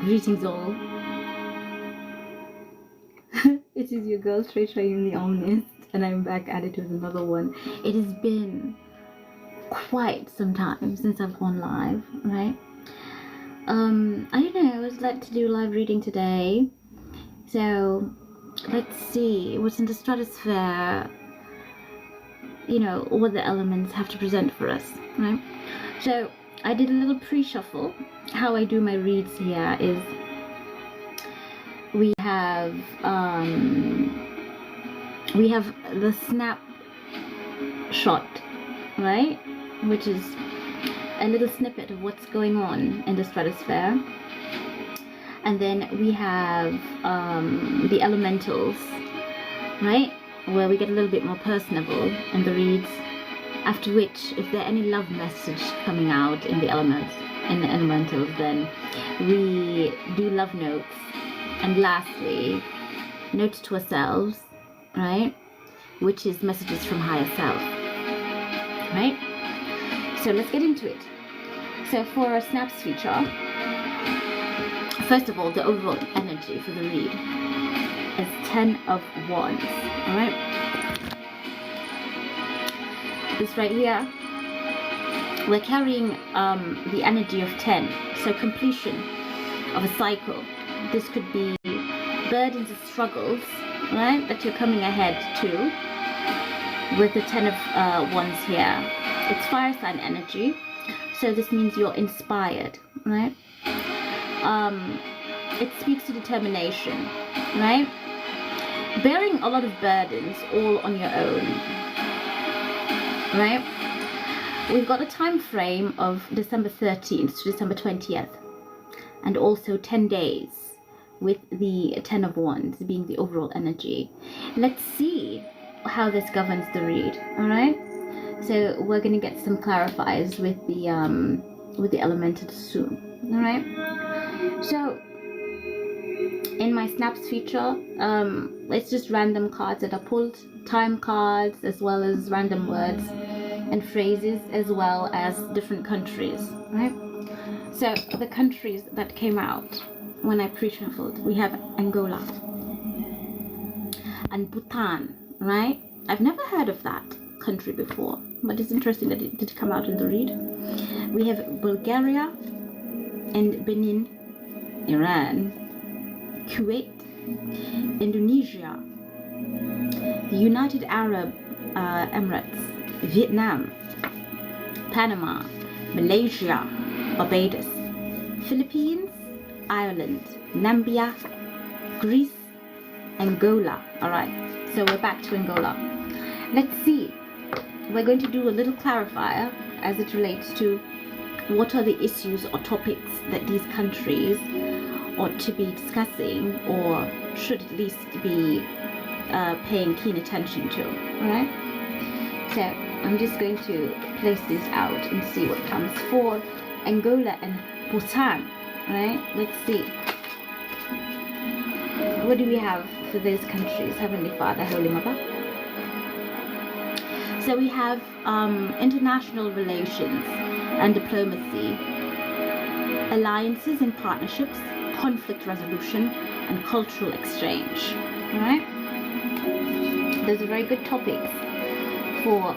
Greetings all. It is your girl Traytriunetheomnist, and I'm back at it with another one. It has been quite some time since I've gone live, right? I don't know, I was led to do live reading today. So let's see what's in the stratosphere, you know, what the elements have to present for us, right? So I did a little pre-shuffle. How I do my reads here is we have the snapshot, right, which is a little snippet of what's going on in the stratosphere, and then we have the elementals, right, where we get a little bit more personable in the reads, after which, if there are any love message coming out in the elementals, then we do love notes. And lastly, notes to ourselves, right, which is messages from higher self, right? So let's get into it. So for our snaps feature, first of all, the overall energy for the read is 10 of Wands, all right? This right here, we're carrying the energy of 10, so completion of a cycle. This could be burdens and struggles, right, that you're coming ahead to with the 10 of Wands here. It's fire sign energy, so this means you're inspired, right? It speaks to determination, right? Bearing a lot of burdens all on your own, right? We've got a time frame of December 13th to December 20th, and also 10 days with the 10 of Wands being the overall energy. Let's see how this governs the read, all right? So we're going to get some clarifiers with the elementals soon, all right? So in my snaps feature, it's just random cards that are pulled, time cards, as well as random words and phrases, as well as different countries, right? So the countries that came out when I pre-shuffled, we have Angola and Bhutan, right? I've never heard of that country before, but it's interesting that it did come out in the read. We have Bulgaria and Benin, Iran, Kuwait, Indonesia, the United Arab Emirates, Vietnam, Panama, Malaysia, Barbados, Philippines, Ireland, Namibia, Greece, Angola. All right, so we're back to Angola. Let's see. We're going to do a little clarifier as it relates to what are the issues or topics that these countries ought to be discussing, or should at least be paying keen attention to. All right, so I'm just going to place these out and see what comes for Angola and Bhutan. Right, let's see. What do we have for those countries? Heavenly Father, Holy Mother. So we have international relations and diplomacy, alliances and partnerships, conflict resolution, and cultural exchange. All right, those are very good topics for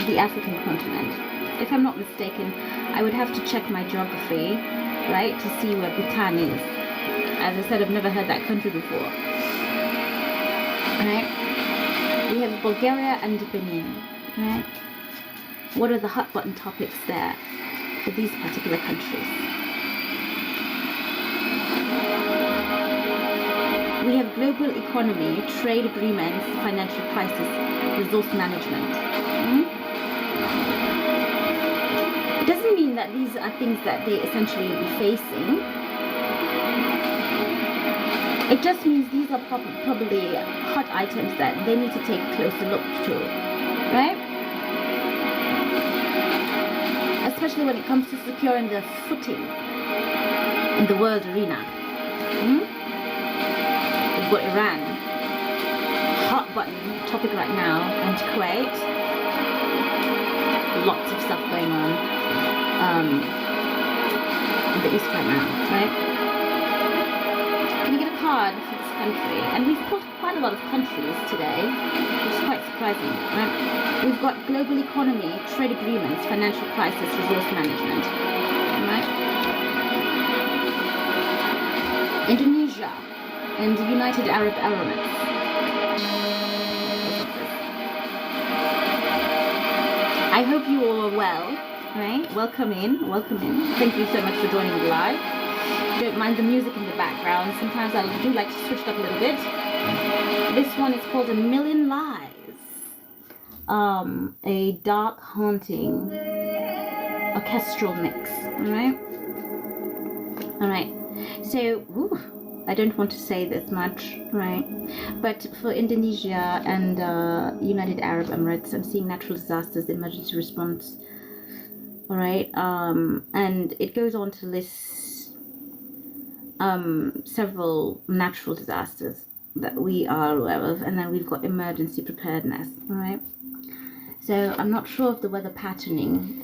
the African continent. If I'm not mistaken, I would have to check my geography, right, to see where Bhutan is. As I said, I've never heard that country before. Right? We have Bulgaria and Benin. Right? What are the hot button topics there for these particular countries? We have global economy, trade agreements, financial crisis, resource management. It doesn't mean that these are things that they essentially will be facing. It just means these are probably hot items that they need to take a closer look to, right? Especially when it comes to securing their footing in the world arena. We've got Iran, hot button topic right now, and Kuwait. Lots of stuff going on in the East right now, right? card for this country, and we've pulled quite a lot of countries today, which is quite surprising, right? We've got global economy, trade agreements, financial crisis, resource management, right? Indonesia and the United Arab Emirates. I hope you all are well, right? Welcome in, welcome in. Thank you so much for joining the live. Don't mind the music in the background. Sometimes I do like to switch it up a little bit. This one is called A Million Lies. A dark, haunting orchestral mix. Alright? Alright. So, I don't want to say this much, right? But for Indonesia and United Arab Emirates, I'm seeing natural disasters, emergency response. Alright? And it goes on to list several natural disasters that we are aware of, and then we've got emergency preparedness. All right, so I'm not sure of the weather patterning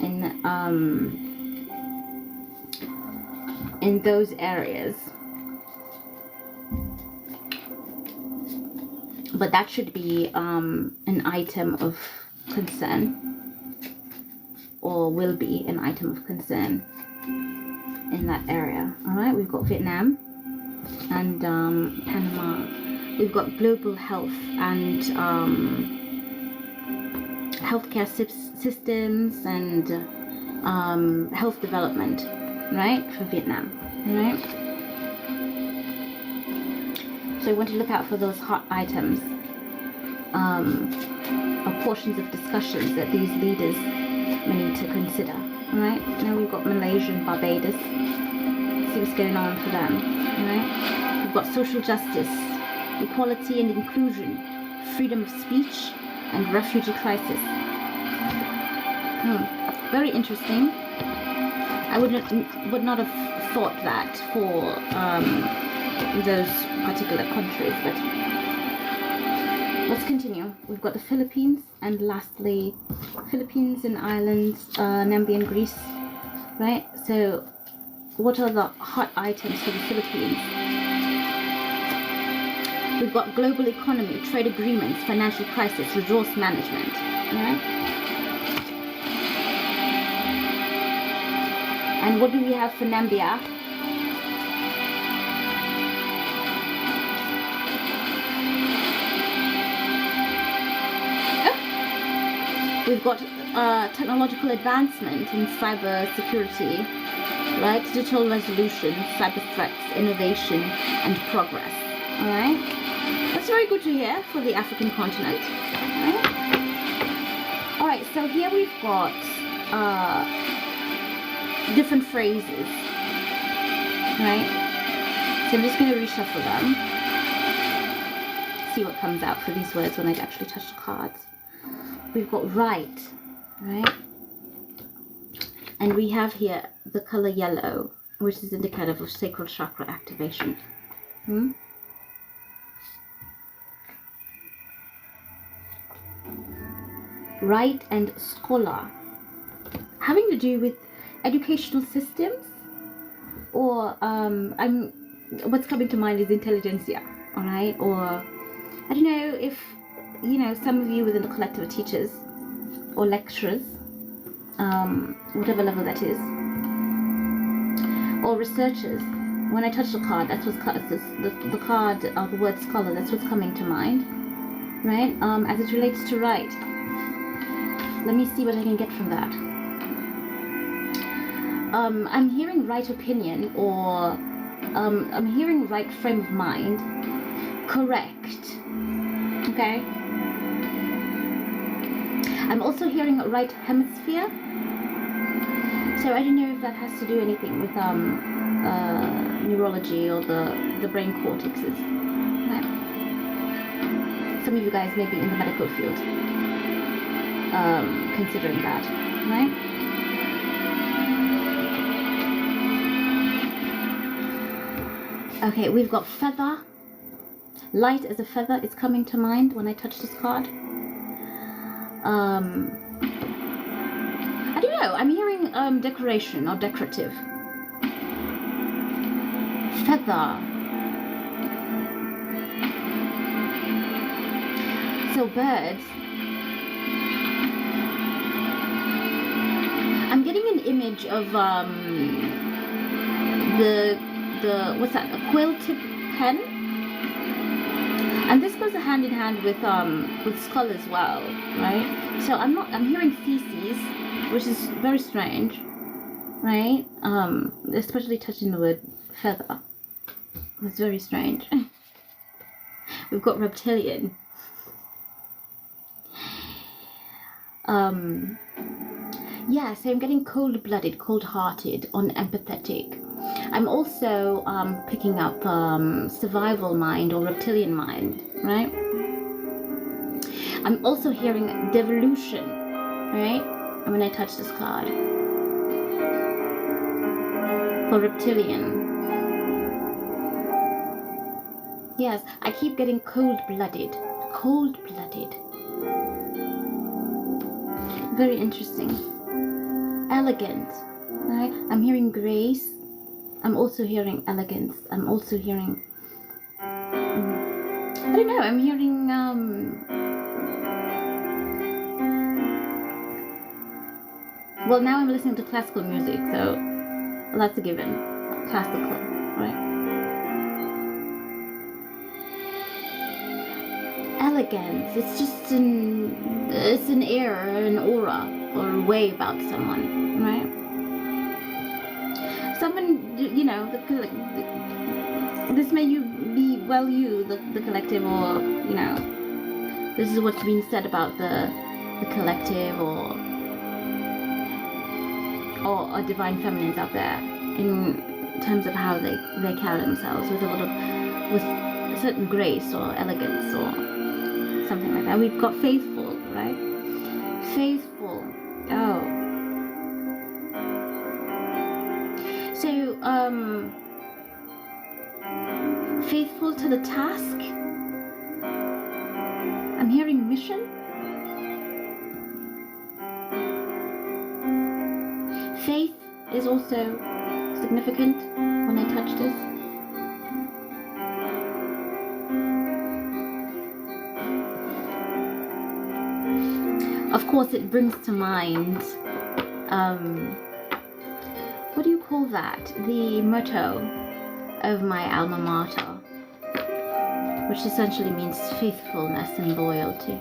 in those areas, but that should be an item of concern, or will be an item of concern in that area. All right, we've got Vietnam and Panama. We've got global health and healthcare systems and health development, right, for Vietnam. All right, so I want to look out for those hot items or portions of discussions that these leaders may need to consider. Alright, now we've got Malaysia and Barbados. Let's see what's going on for them. Alright, we've got social justice, equality and inclusion, freedom of speech, and refugee crisis. Very interesting. I would not have thought that for those particular countries, but let's continue. We've got the Philippines, and lastly, Philippines and Ireland, Namibia and Greece, right? So, what are the hot items for the Philippines? We've got global economy, trade agreements, financial crisis, resource management, right? And what do we have for Namibia? We've got technological advancement in cyber security, right? Digital resolution, cyber threats, innovation, and progress. All right, that's very good to hear for the African continent. All right, so here we've got different phrases, right? So I'm just going to reshuffle them, see what comes out for these words when I actually touch the cards. We've got right, and we have here the color yellow, which is indicative of sacral chakra activation. Right and scholar, having to do with educational systems, or what's coming to mind is intelligentsia, all right, or I don't know if some of you within the collective are teachers or lecturers, whatever level that is, or researchers. When I touch the card, that's what's the card of the word scholar. That's what's coming to mind, right? As it relates to right, let me see what I can get from that. I'm hearing right opinion, or I'm hearing right frame of mind, correct. Okay. I'm also hearing right hemisphere. So I don't know if that has to do anything with neurology or the brain cortexes. Right. Some of you guys may be in the medical field, considering that, right? Okay, we've got feather. Light as a feather is coming to mind when I touch this card. I don't know, I'm hearing decoration or decorative. Feather. So birds. I'm getting an image of the what's that? A quill tip pen. And this goes hand in hand with skull as well, right? So I'm hearing feces, which is very strange, right? Especially touching the word feather. It's very strange. We've got reptilian. Yeah, so I'm getting cold-blooded, cold-hearted, unempathetic. I'm also picking up survival mind or reptilian mind, right? I'm also hearing devolution, right? And when I touch this card for reptilian. Yes, I keep getting cold-blooded, cold-blooded. Very interesting. Elegant, right? I'm hearing grace. I'm also hearing elegance. I'm also hearing, I don't know, I'm hearing, well, now I'm listening to classical music, so that's a given. Classical, right? Elegance, it's just it's an air, an aura, or a way about someone, right? Someone, you know, this may be the collective, or, you know, this is what's being said about the collective, or divine feminines out there in terms of how they carry themselves with with a certain grace or elegance or something like that. We've got faithful, right? Faithful. Oh. So, faithful to the task. I'm hearing mission. Faith is also significant when I touch this. Of course, it brings to mind, what do you call that? The motto of my alma mater, which essentially means faithfulness and loyalty.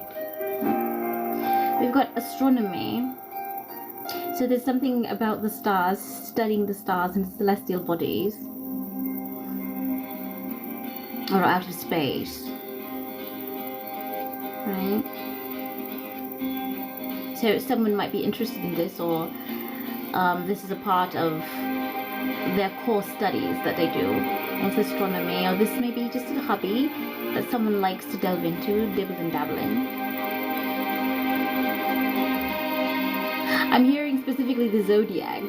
We've got astronomy. So there's something about the stars, studying the stars and celestial bodies, or outer space, right? So someone might be interested in this, or this is a part of their core studies that they do of astronomy, or this may be just a hobby that someone likes to delve into, dibble and dabble in. I'm hearing specifically the zodiacs.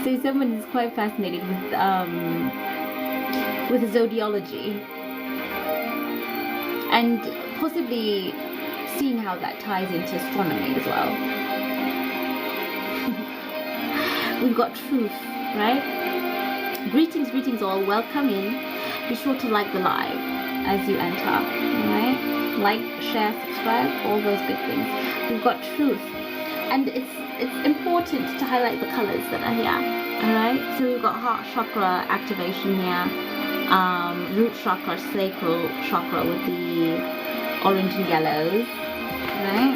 So someone is quite fascinated with zodiology, and possibly seeing how that ties into astronomy as well. We've got truth, right? Greetings all, welcome in. Be sure to like the live as you enter, right? Like, share, subscribe, all those good things. We've got truth, and it's important to highlight the colors that are here, alright? So we've got heart chakra activation here, root chakra, sacral chakra with the orange and yellows, right?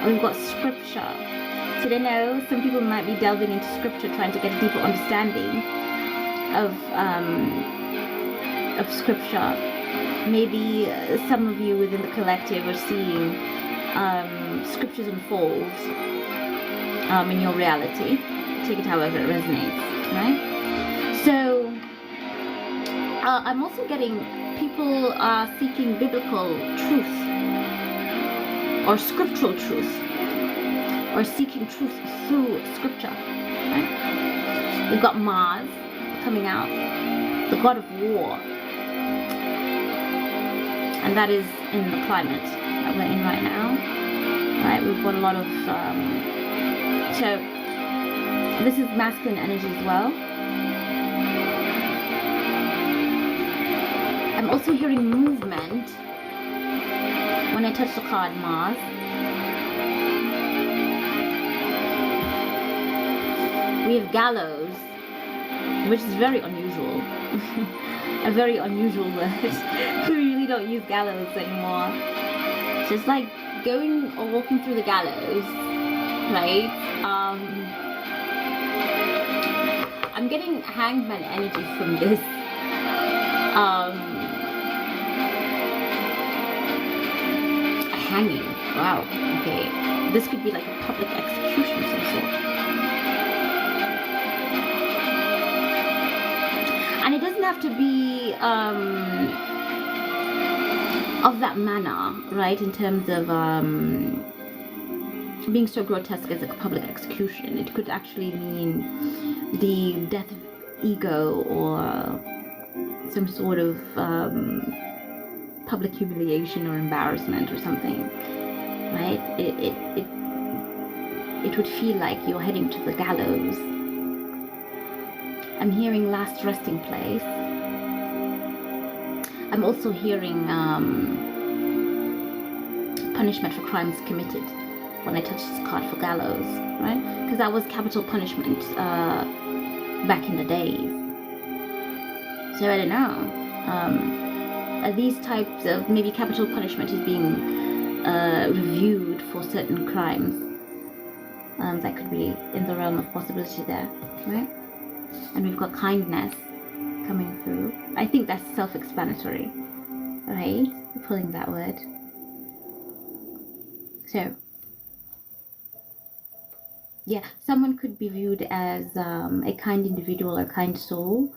And we've got scripture. So I know some people might be delving into scripture, trying to get a deeper understanding of scripture. Maybe some of you within the collective are seeing scriptures unfold in your reality. Take it however it resonates, right? So I'm also getting people are seeking biblical truth or scriptural truth, or seeking truth through scripture, right? We've got Mars coming out, the god of war, and that is in the climate that we're in right now, right? We've got a lot of so this is masculine energy as well. I'm also hearing movement, When I touch the card Mars, we have gallows, which is very unusual. A very unusual word. We really don't use gallows anymore. So it's like going or walking through the gallows, right? I'm getting hangman energy from this. Hanging. Wow. Okay. This could be like a public execution of some sort. And it doesn't have to be of that manner, right? In terms of being so grotesque as a public execution. It could actually mean the death of ego or some sort of public humiliation or embarrassment or something, right? It would feel like you're heading to the gallows. I'm hearing last resting place. I'm also hearing punishment for crimes committed when I touch this card for gallows, right? Because that was capital punishment back in the days. So I don't know. These types of maybe capital punishment is being reviewed for certain crimes. That could be in the realm of possibility there, right? And we've got kindness coming through. I think that's self-explanatory, right? Pulling that word. So, yeah, someone could be viewed as a kind individual or kind soul,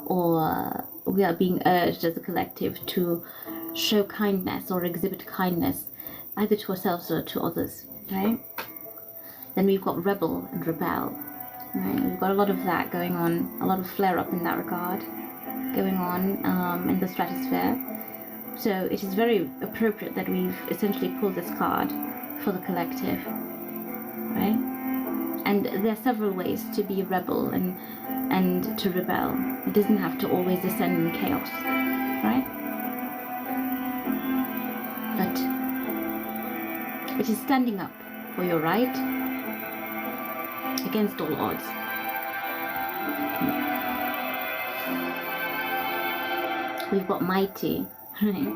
or we are being urged as a collective to show kindness or exhibit kindness either to ourselves or to others, right? Then we've got rebel and rebel, right? We've got a lot of that going on, a lot of flare up in that regard going on in the stratosphere. So it is very appropriate that we've essentially pulled this card for the collective, right? And there are several ways to be a rebel and to rebel. It doesn't have to always descend in chaos, right? But it is standing up for your right against all odds. We've got mighty, right?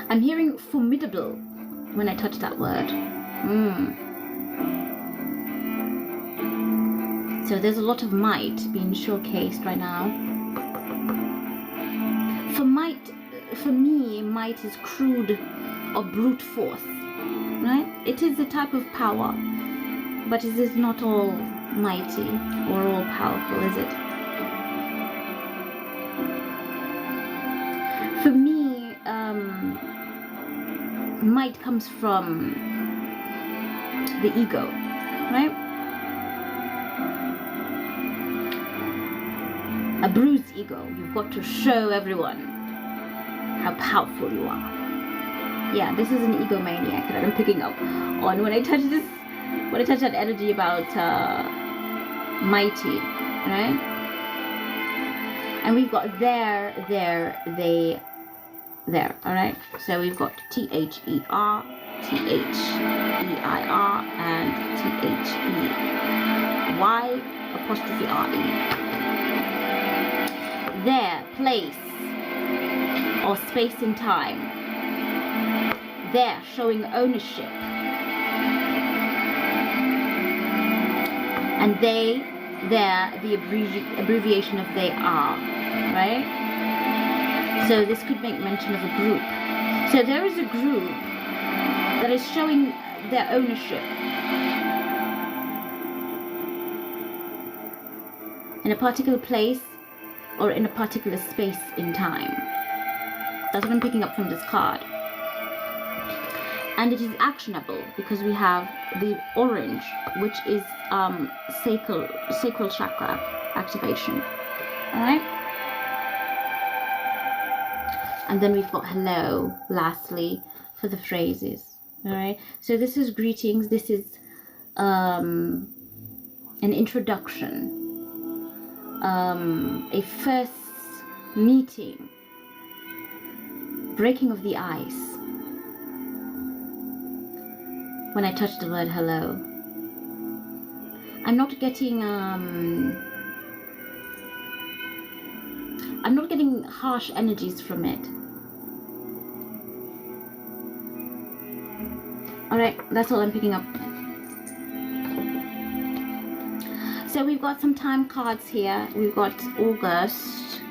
I'm hearing formidable when I touch that word. So there's a lot of might being showcased right now. For me, might is crude or brute force, right? It is a type of power, but it is not all mighty or all powerful, is it? For me, might comes from the ego, right? A bruised ego. You've got to show everyone how powerful you are. Yeah, this is an egomaniac that I'm picking up on when I touch this, when I touch that energy about mighty, right? And we've got there, they, there, all right? So we've got T-H-E-R, T-H-E-I-R, and T-H-E-Y, apostrophe R-E. There, place, or space in time. There, showing ownership. And they, there, the abbreviation of they are, right? So this could make mention of a group. So there is a group that is showing their ownership in a particular place or in a particular space in time. That's what I'm picking up from this card. And it is actionable because we have the orange, which is sacral chakra activation. Alright? And then we've got hello, lastly, for the phrases. Alright? So this is greetings, this is an introduction, a first meeting breaking of the ice when I touch the word hello. I'm not getting harsh energies from it. Alright, that's all I'm picking up. So we've got some time cards here. We've got August,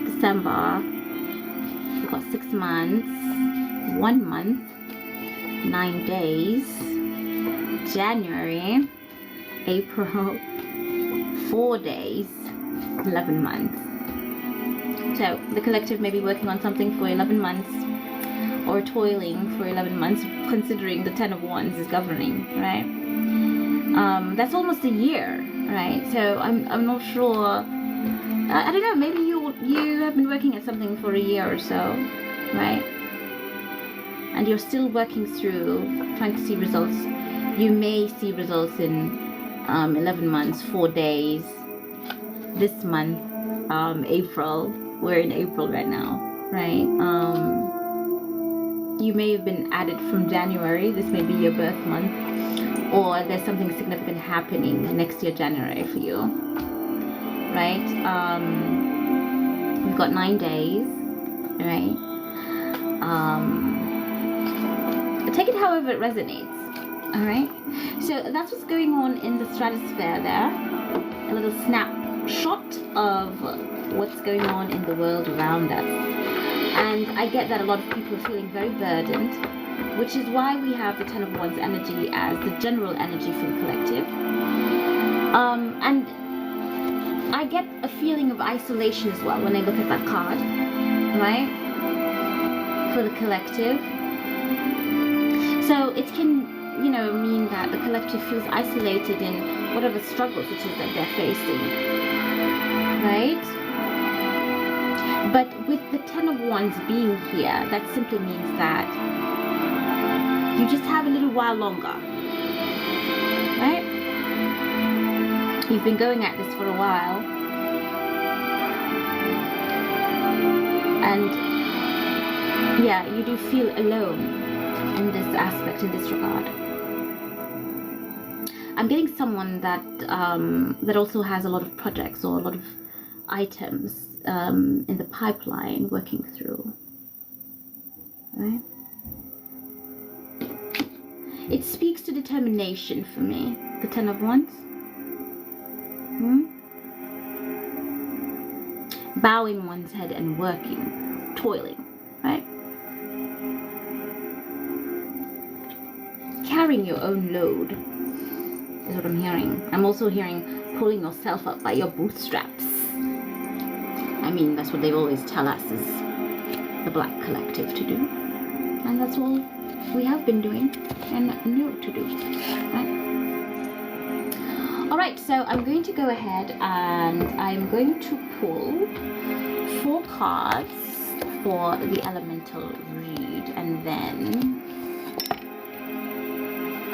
December, we've got 6 months, 1 month, 9 days, January, April, 4 days, 11 months. So the collective may be working on something for 11 months or toiling for 11 months, considering the 10 of Wands is governing, right? That's almost a year, right? So I'm not sure. I don't know, maybe you have been working at something for a year or so, right? And you're still working through, trying to see results. You may see results in 11 months, 4 days. This month, April, we're in April right now, right? You may have been added from January. This may be your birth month, or there's something significant happening next year, January, for you, right? We've got 9 days, right? Take it however it resonates, all right? So that's what's going on in the stratosphere there. A little snapshot of what's going on in the world around us. And I get that a lot of people are feeling very burdened, which is why we have the 10 of Wands energy as the general energy for the collective. And I get a feeling of isolation as well when I look at that card, right? For the collective. So it can, you know, mean that the collective feels isolated in whatever struggles it is that they're facing, right? But with the 10 of Wands being here, that simply means that you just have a little while longer, right? You've been going at this for a while, and yeah, you do feel alone in this aspect, in this regard. I'm getting someone that that also has a lot of projects or a lot of items in the pipeline working through, right? It speaks to determination for me, the 10 of Wands. Bowing one's head and working, toiling, right? Carrying your own load is what I'm hearing. I'm also hearing pulling yourself up by your bootstraps. I mean, that's what they always tell us is the Black Collective to do. And that's all we have been doing and know to do, right? Alright, so I'm going to go ahead and I'm going to pull 4 cards for the elemental read, and then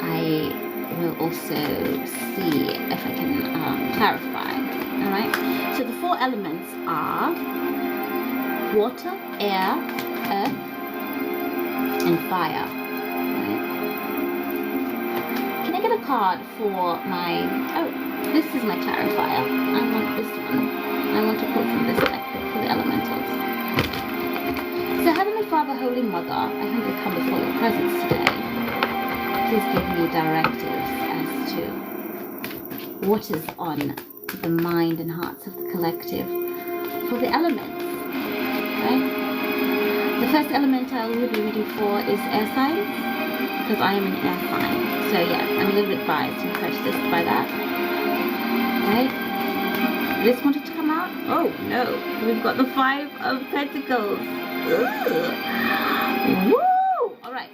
I will also see if I can clarify. Alright, so the 4 elements are water, air, earth, and fire. Right? Can I get a card for my... Oh, this is my clarifier. I want this one. I want to pull from this deck for the elementals. So Heavenly Father, Holy Mother, I humbly come before your presence today. Please give me directives as to what is on the mind and hearts of the collective for the elements, right? The first element I will be reading for is air signs, because I am an air sign. So yeah, I'm a little bit biased and prejudiced by that, right? This wanted to come out? Oh no, we've got the 5 of Pentacles. Ugh. Woo! Alright,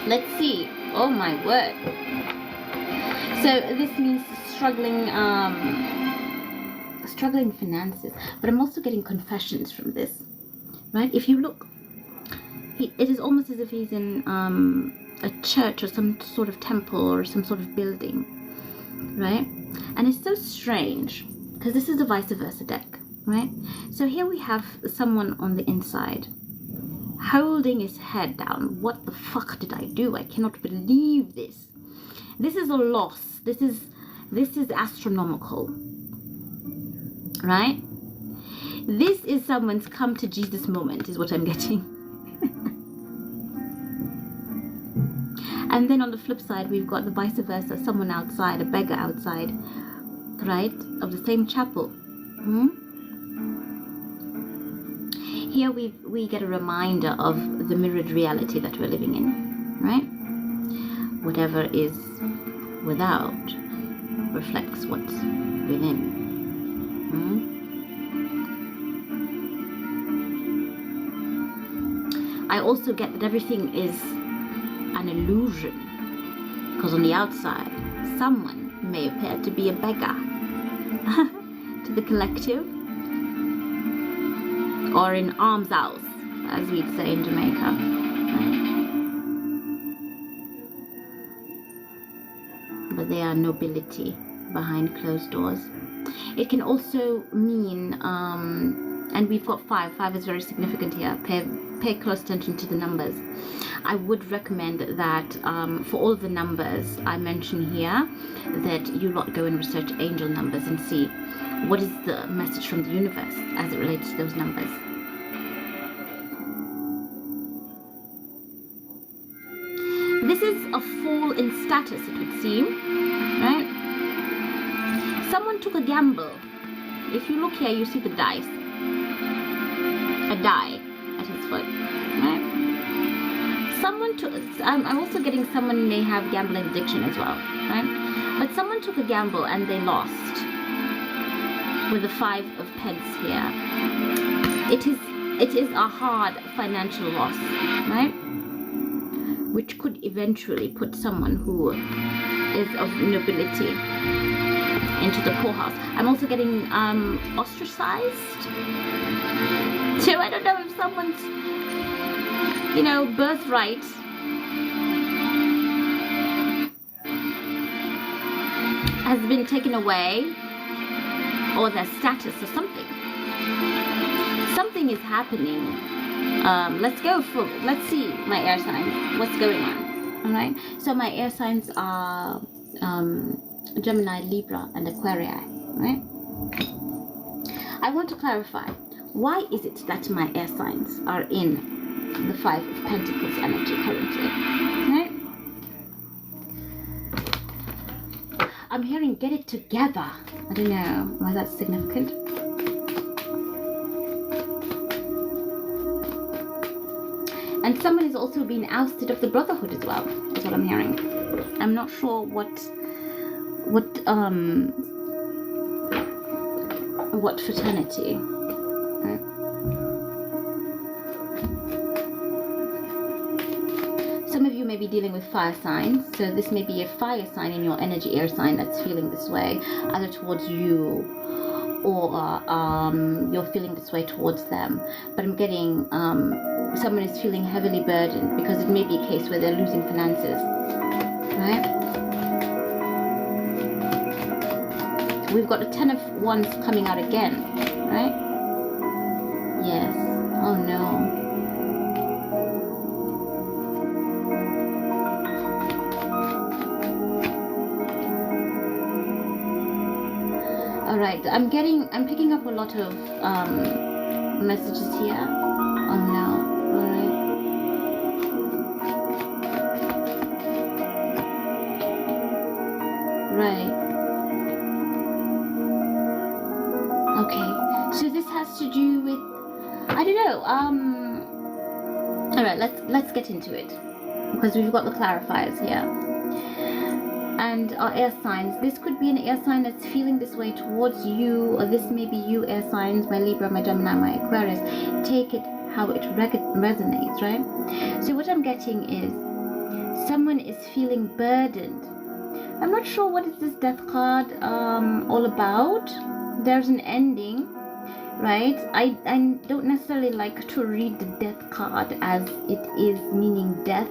let's see. Oh my word. So this means struggling finances, but I'm also getting confessions from this, right? If you look, it is almost as if he's in a church or some sort of temple or some sort of building, right? And it's so strange because this is a vice versa deck, right? So here we have someone on the inside holding his head down. What the fuck did I do? I cannot believe this. This is a loss. This is astronomical, right? This is someone's come to Jesus moment, is what I'm getting. And then on the flip side, we've got the vice versa, someone outside, a beggar outside, right, of the same chapel. Here we get a reminder of the mirrored reality that we're living in, right? Whatever is without reflects what's within. I also get that everything is an illusion, because on the outside, someone may appear to be a beggar to the collective, or in arms out, as we'd say in Jamaica. But they are nobility behind closed doors. It can also mean, and we've got 5. 5 is very significant here. Pay close attention to the numbers. I would recommend that for all of the numbers I mention here, that you lot go and research angel numbers and see what is the message from the universe as it relates to those numbers. This is a fall in status, it would seem, right? Someone took a gamble. If you look here, you see the dice. A die at his foot, right? Someone took, I'm also getting someone may have gambling addiction as well, right? But someone took a gamble and they lost with the 5 of pence here. It is a hard financial loss, right? Which could eventually put someone who is of nobility into the poorhouse. I'm also getting ostracized. So I don't know if someone's, birthright has been taken away, or their status or something. Something is happening. Let's see my air signs, what's going on. All right, so my air signs are Gemini, Libra, and Aquarius, right? I want to clarify, why is it that my air signs are in the 5 of Pentacles energy currently, right? I'm hearing get it together. I don't know why that's significant. And someone is also being ousted of the brotherhood as well, is what I'm hearing. I'm not sure what fraternity. Some of you may be dealing with fire signs, so this may be a fire sign in your energy air sign that's feeling this way, either towards you or you're feeling this way towards them. But I'm getting someone is feeling heavily burdened because it may be a case where they're losing finances, right? We've got a 10 of Wands coming out again, right? Yes. Oh no. All right. I'm picking up a lot of messages here. Oh no. All right. Right. Okay, so this has to do with, I don't know, all right, let's get into it, because we've got the clarifiers here, and our air signs. This could be an air sign that's feeling this way towards you, or this may be you air signs, my Libra, my Gemini, my Aquarius. Take it how it resonates, right? So what I'm getting is someone is feeling burdened. I'm not sure what is this death card all about. There's an ending, right? I don't necessarily like to read the death card as it is meaning death,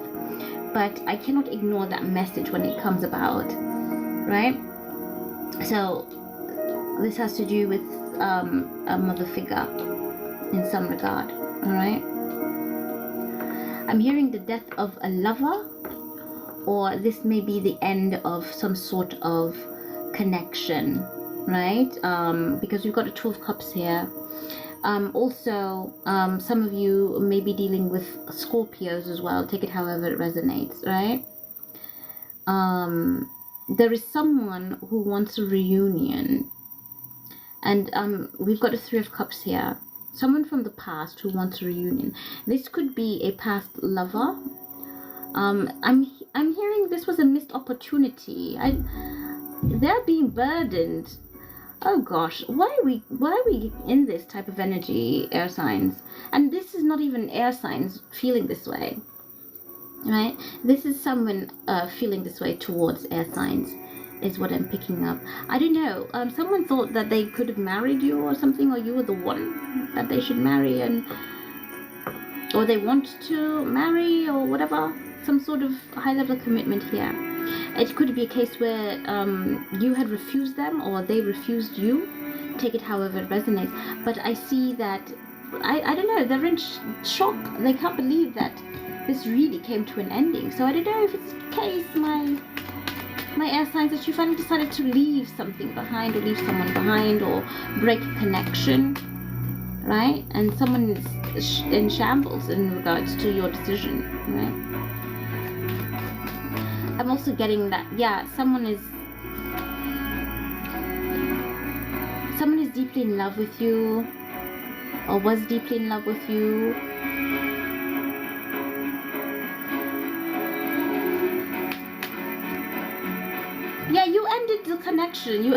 but I cannot ignore that message when it comes about, right? So this has to do with a mother figure in some regard, all right? I'm hearing the death of a lover, or this may be the end of some sort of connection, right? Because we've got a Two of Cups here. Also, some of you may be dealing with Scorpios as well. Take it however it resonates, right? There is someone who wants a reunion, and we've got a Three of Cups here. Someone from the past who wants a reunion. This could be a past lover. I'm hearing this was a missed opportunity. They're being burdened. Oh gosh, why are we in this type of energy, air signs? And this is not even air signs feeling this way, right? This is someone feeling this way towards air signs, is what I'm picking up. I don't know. Someone thought that they could have married you or something, or you were the one that they should marry, or they want to marry, or whatever. Some sort of high-level commitment here. It could be a case where you had refused them, or they refused you. Take it however it resonates. But I see that, I don't know, they're in shock. They can't believe that this really came to an ending. So I don't know if it's the case, my air signs, that you finally decided to leave something behind, or leave someone behind, or break a connection, right? And someone is in shambles in regards to your decision, right? I'm also getting that, yeah, someone is deeply in love with you, or was deeply in love with you. Yeah, you ended the connection.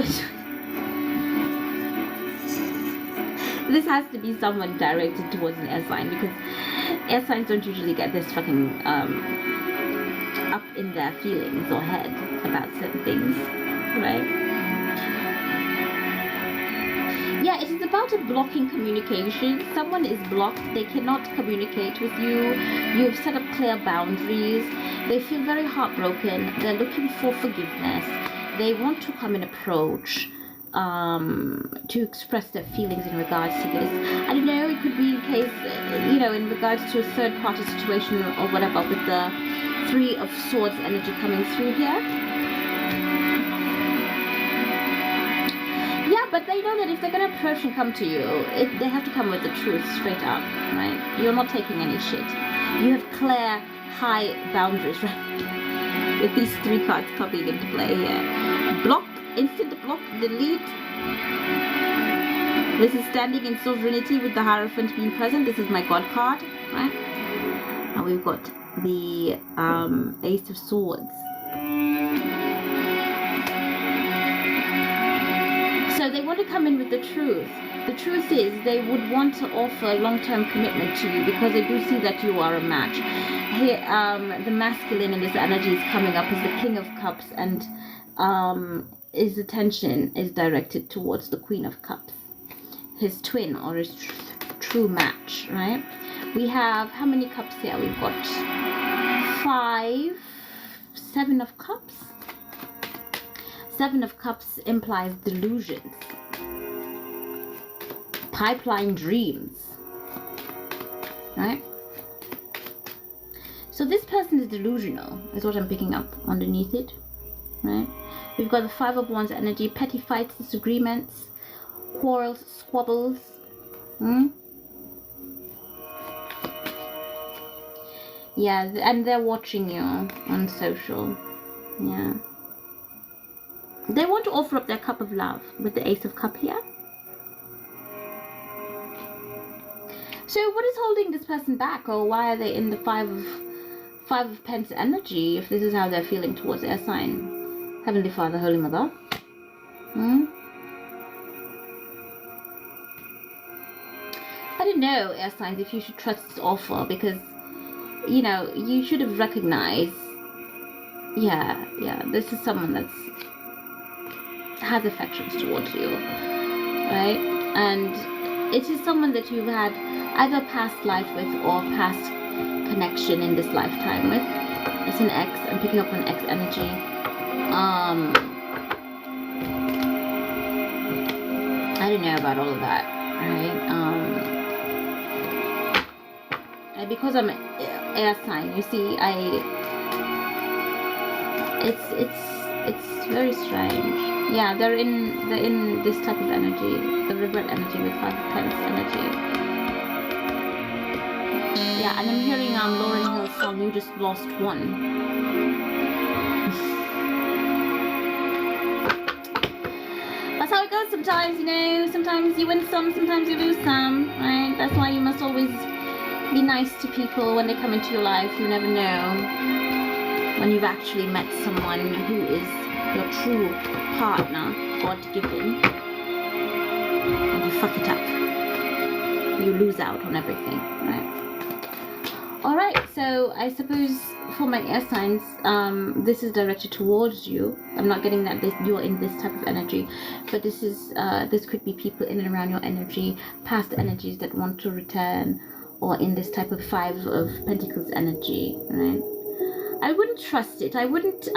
This has to be someone directed towards an air sign, because air signs don't usually get this fucking up in their feelings or head about certain things, right? Yeah, it is about a blocking communication. Someone is blocked. They cannot communicate with you. You've set up clear boundaries. They feel very heartbroken. They're looking for forgiveness. They want to come and approach to express their feelings in regards to this. I don't know, it could be in case, in regards to a third party situation or whatever, with the Three of Swords energy coming through here. Yeah, but they know that if they're going to approach and come to you, they have to come with the truth straight up, right? You're not taking any shit. You have clear, high boundaries, right? With these three cards coming into play here. Block, instant block, delete. This is standing in sovereignty with the Hierophant being present. This is my God card, right? And we've got the Ace of Swords. So they want to come in with the truth. The truth is they would want to offer long-term commitment to you, because they do see that you are a match. Here, the masculine in this energy is coming up as the King of Cups, and his attention is directed towards the Queen of Cups, his twin or his true match, right? We have, how many cups here? We've got 5, 7 of Cups. 7 of Cups implies delusions, pipeline dreams, right? So this person is delusional, is what I'm picking up underneath it, right? We've got the 5 of Wands energy, petty fights, disagreements, quarrels, squabbles. Yeah, and they're watching you on social. Yeah. They want to offer up their cup of love with the Ace of Cups here. So what is holding this person back, or why are they in the Five of Pence energy if this is how they're feeling towards their sign? Heavenly Father, Holy Mother. I don't know, air signs, if you should trust this offer, because you should have recognized, this is someone that's has affections towards you, right? And it is someone that you've had either past life with or past connection in this lifetime with. It's an ex. I'm picking up on ex energy. I don't know about all of that, right? because I'm an air sign, you see, it's very strange. Yeah, they're in this type of energy, the regret energy with 5 of Pence energy. Yeah, and I'm hearing Lauryn Hill's song, You Just Lost One. That's how it goes sometimes, you know. Sometimes you win some, sometimes you lose some, right? That's why you must always be nice to people when they come into your life. You never know when you've actually met someone who is your true partner, God-given, and you fuck it up. You lose out on everything, right? Alright, so I suppose for my air signs, this is directed towards you. I'm not getting that you're in this type of energy, but this is this could be people in and around your energy, past energies that want to return, or in this type of 5 of Pentacles energy, right? I wouldn't trust it. I wouldn't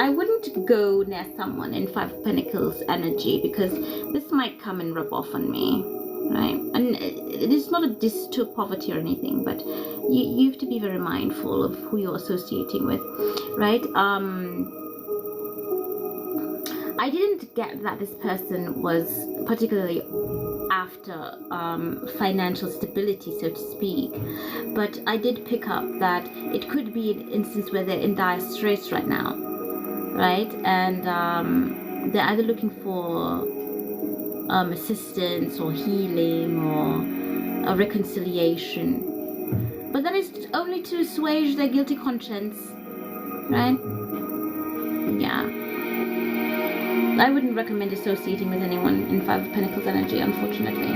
go near someone in 5 of Pentacles energy, because this might come and rub off on me, right? And it's not a diss to poverty or anything, but you have to be very mindful of who you're associating with, right? I didn't get that this person was particularly after financial stability, so to speak, but I did pick up that it could be an instance where they're in dire straits right now, right? And they're either looking for assistance or healing or a reconciliation, but that is only to assuage their guilty conscience, right? Yeah, I wouldn't recommend associating with anyone in 5 of Pentacles energy, unfortunately.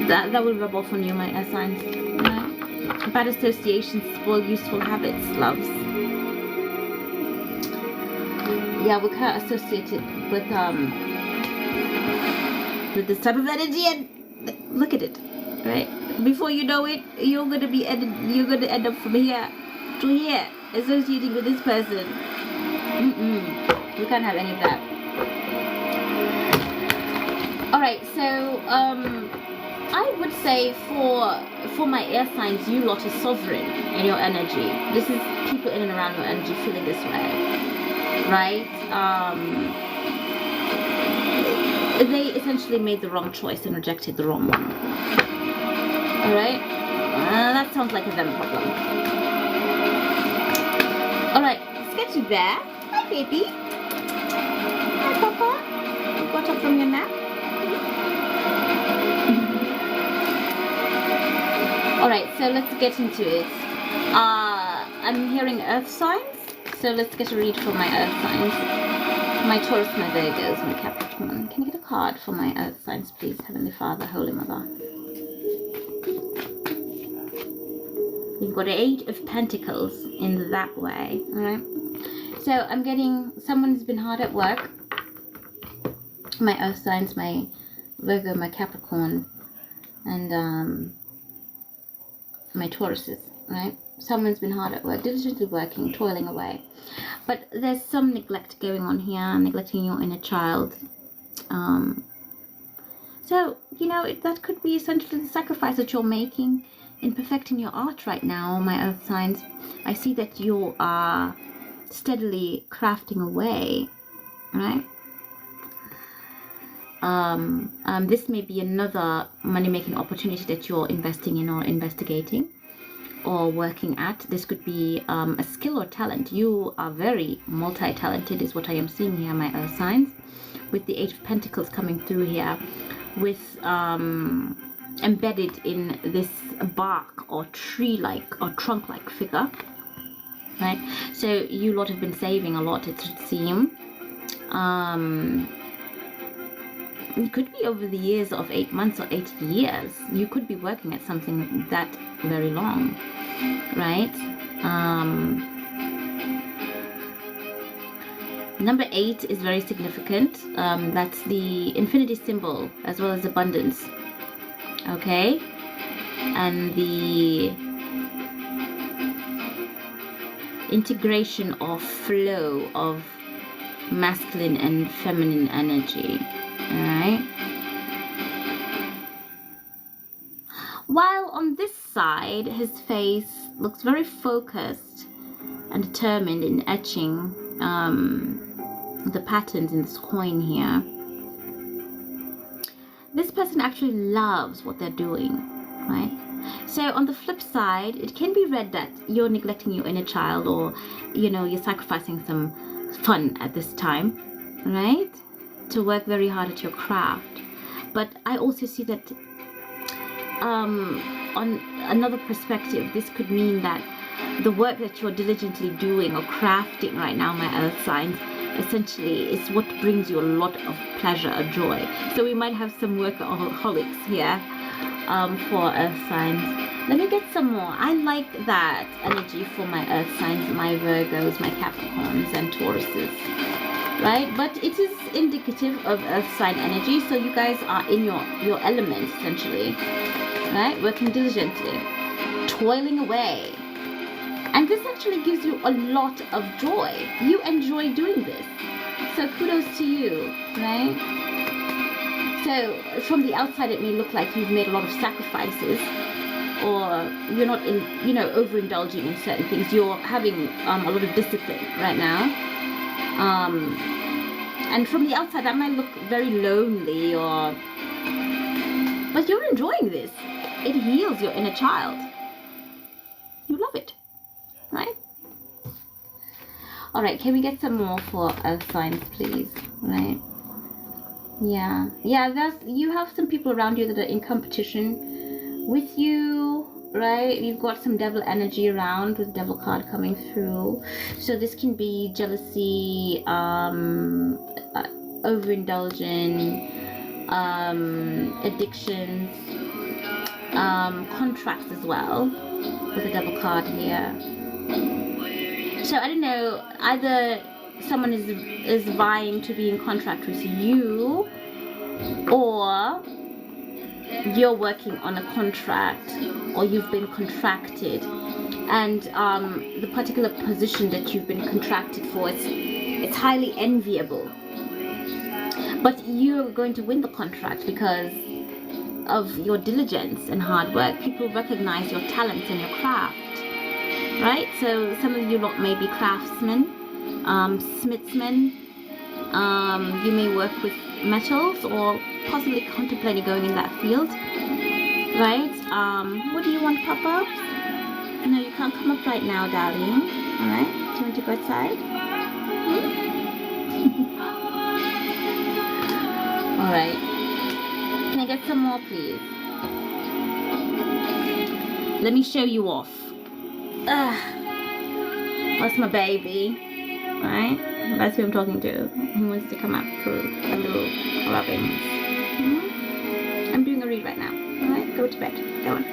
That will rub off on you, my air signs. Right? Bad associations spoil useful habits, loves. Yeah, we can't associate it with this type of energy, and look at it, right? Before you know it, you're gonna end up from here to here associating with this person. We can't have any of that. Alright, so I would say for my air signs, you lot are sovereign in your energy. This is people in and around your energy feeling this way, right? They essentially made the wrong choice and rejected the wrong one. Alright? That sounds like a them problem. Alright, Sketchy Bear. Hi, baby. Hi, Papa. You got up from your nap? Alright, so let's get into it. I'm hearing earth signs, so let's get a read for my earth signs. My Taurus, my Virgos, my Capricorn. Can you get a card for my earth signs, please? Heavenly Father, Holy Mother. We've got 8 of Pentacles in that way, alright? So I'm getting someone's been hard at work. My earth signs, my Virgo, my Capricorn, and my Tauruses, right? Someone's been hard at work, diligently working, toiling away. But there's some neglect going on here, neglecting your inner child. So, you know, that could be essentially the sacrifice that you're making in perfecting your art right now, my earth signs. I see that you are steadily crafting away, right? This may be another money-making opportunity that you're investing in or investigating or working at. This could be a skill or talent. You are very multi-talented is what I am seeing here, my earth signs, with the 8 of Pentacles coming through here, with embedded in this bark or tree-like or trunk-like figure, right? So you lot have been saving a lot, it should seem. It could be over the years of 8 months or 8 years. You could be working at something that very long, right? Number 8 is very significant. That's the infinity symbol as well as abundance, okay? And the integration or flow of masculine and feminine energy. Alright. While on this side, his face looks very focused and determined in etching the patterns in this coin here. This person actually loves what they're doing, right? So on the flip side, it can be read that you're neglecting your inner child, or, you know, you're sacrificing some fun at this time, right? To work very hard at your craft. But I also see that on another perspective, this could mean that the work that you're diligently doing or crafting right now, my earth signs, essentially is what brings you a lot of pleasure or joy. So we might have some workaholics here for earth signs. Let me get some more. I like that energy for my earth signs, my Virgos, my Capricorns and Tauruses, right? But it is indicative of earth sign energy, so you guys are in your element essentially, right? Working diligently, toiling away. And this actually gives you a lot of joy. You enjoy doing this. So kudos to you, right? So from the outside, it may look like you've made a lot of sacrifices, or you're not overindulging in certain things. You're having a lot of discipline right now. And from the outside, that might look very lonely, but you're enjoying this. It heals your inner child. You love it. Right? Alright, can we get some more for earth signs, please? Right? Yeah, you have some people around you that are in competition with you, right? You've got some devil energy around with devil card coming through. So this can be jealousy, overindulging, addictions, contracts as well, with a devil card here. So I don't know, either someone is vying to be in contract with you, or you're working on a contract, or you've been contracted, and the particular position that you've been contracted for, it's highly enviable, but you're going to win the contract because of your diligence and hard work. People recognize your talents and your craft, right? So some of you lot may be craftsmen, smithsmen. You may work with metals, or possibly contemplating going in that field, right? What do you want, Papa? No, you can't come up right now, darling. All right, do you want to go outside? All right, can I get some more, please? Let me show you off. That's my baby, right? That's who I'm talking to. He wants to come up for a little rubbings. I'm doing a read right now. Alright, go to bed. Go on.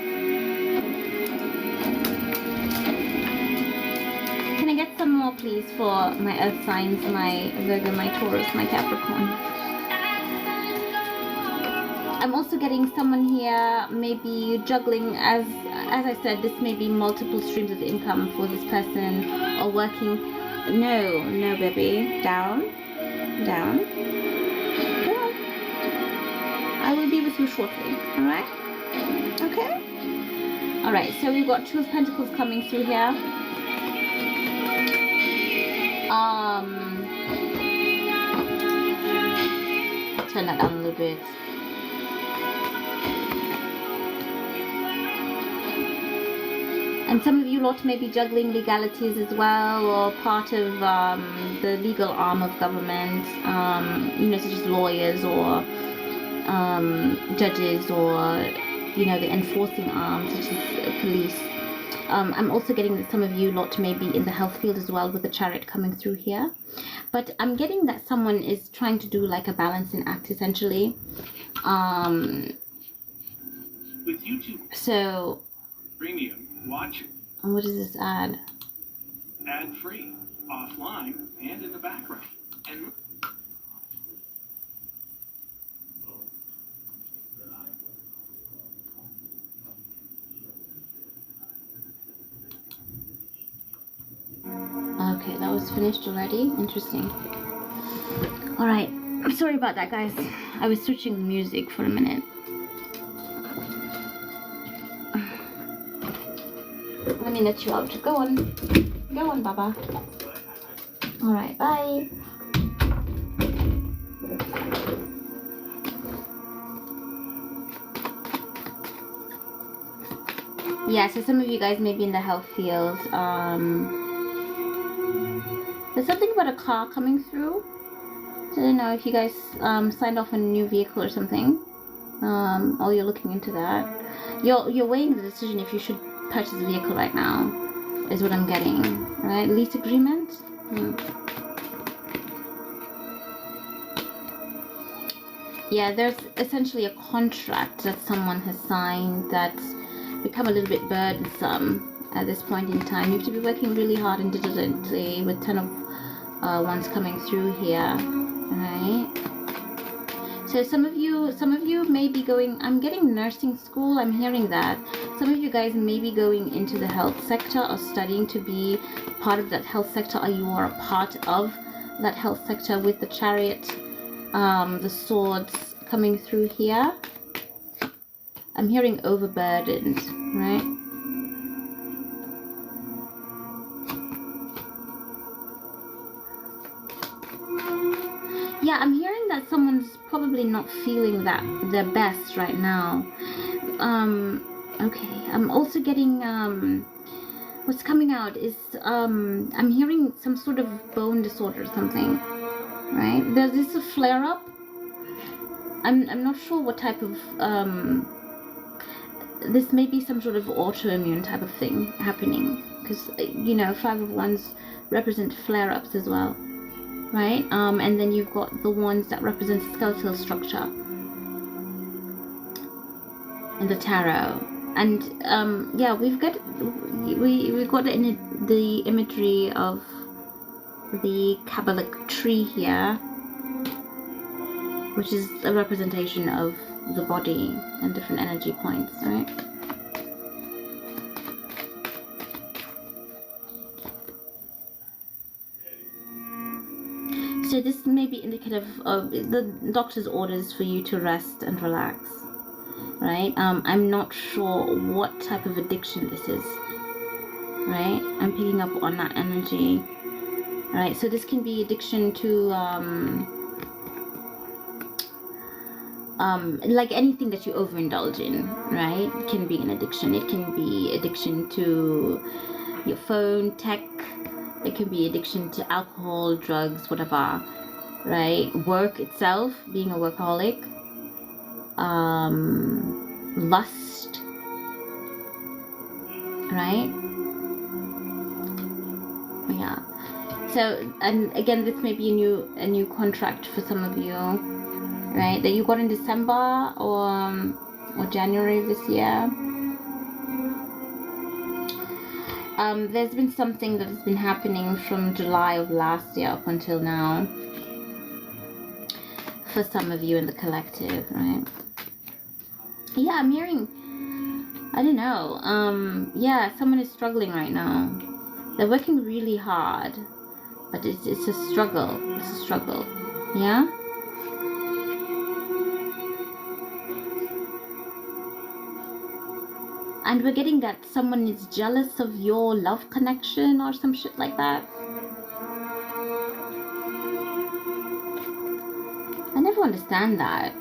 Can I get some more, please, for my earth signs, my Virgo, my Taurus, my Capricorn? I'm also getting someone here, maybe juggling, as I said, this may be multiple streams of income for this person, or working. No, baby. Down. Go on. I will be with you shortly. Alright? Okay? Alright, so we've got Two of Pentacles coming through here. Turn that down a little bit. And some of you lot may be juggling legalities as well, or part of the legal arm of government, such as lawyers or judges, or, the enforcing arm, such as police. I'm also getting that some of you lot may be in the health field as well, with the Chariot coming through here. But I'm getting that someone is trying to do like a balancing act, essentially. With YouTube so... Premium. Watch And what does this add? ad free, offline, and in the background. And okay, that was finished already. Interesting. Alright, I'm sorry about that, guys. I was switching music for a minute. me let you out. Go on, Baba. All right, bye. Yeah, so some of you guys may be in the health field. There's something about a car coming through. So I don't know if you guys signed off on a new vehicle or something. Or you're looking into that. You're weighing the decision if you should purchase a vehicle right now, is what I'm getting. Right? Lease agreement? Yeah, there's essentially a contract that someone has signed that's become a little bit burdensome at this point in time. You have to be working really hard and diligently with 10 of Wands coming through here. Right? So some of you may be going, I'm getting nursing school, I'm hearing that. Some of you guys may be going into the health sector or studying to be part of that health sector, or you are a part of that health sector with the Chariot, the swords coming through here. I'm hearing overburdened, right? Yeah, I'm hearing that someone's probably not feeling that their best right now. Okay, I'm also getting, what's coming out is, I'm hearing some sort of bone disorder or something, right? There's this a flare-up. I'm not sure what type of, this may be some sort of autoimmune type of thing happening, because, you know, 5 of Wands represent flare-ups as well. Right, and then you've got the ones that represent skeletal structure in the tarot, and yeah, we've got the imagery of the Kabbalic tree here, which is a representation of the body and different energy points, right? So this may be indicative of the doctor's orders for you to rest and relax, right? I'm not sure what type of addiction this is, right? I'm picking up on that energy, right? So this can be addiction to, like anything that you overindulge in, right? It can be an addiction. It can be addiction to your phone, tech. It can be addiction to alcohol, drugs, whatever, right? Work itself, being a workaholic, lust, right? Yeah. So, and again, this may be a new contract for some of you, right? That you got in December or January of this year. There's been something that has been happening from July of last year up until now for some of you in the collective, right? Yeah, I'm hearing, I don't know, yeah, someone is struggling right now. They're working really hard, but it's a struggle. It's a struggle, yeah? And we're getting that someone is jealous of your love connection or some shit like that. I never understand that.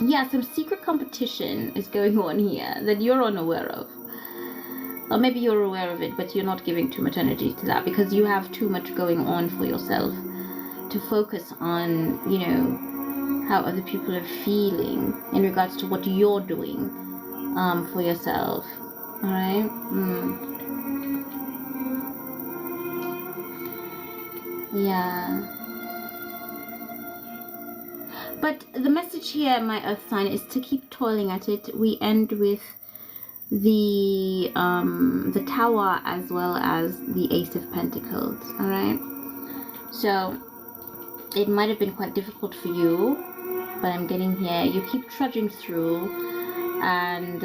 Yeah, some secret competition is going on here that you're unaware of. Or maybe you're aware of it, but you're not giving too much energy to that because you have too much going on for yourself to focus on, you know, how other people are feeling in regards to what you're doing for yourself. All right. Yeah. But the message here, my earth sign, is to keep toiling at it. We end with the Tower as well as the Ace of Pentacles. All right. So it might have been quite difficult for you, but I'm getting here. You keep trudging through, and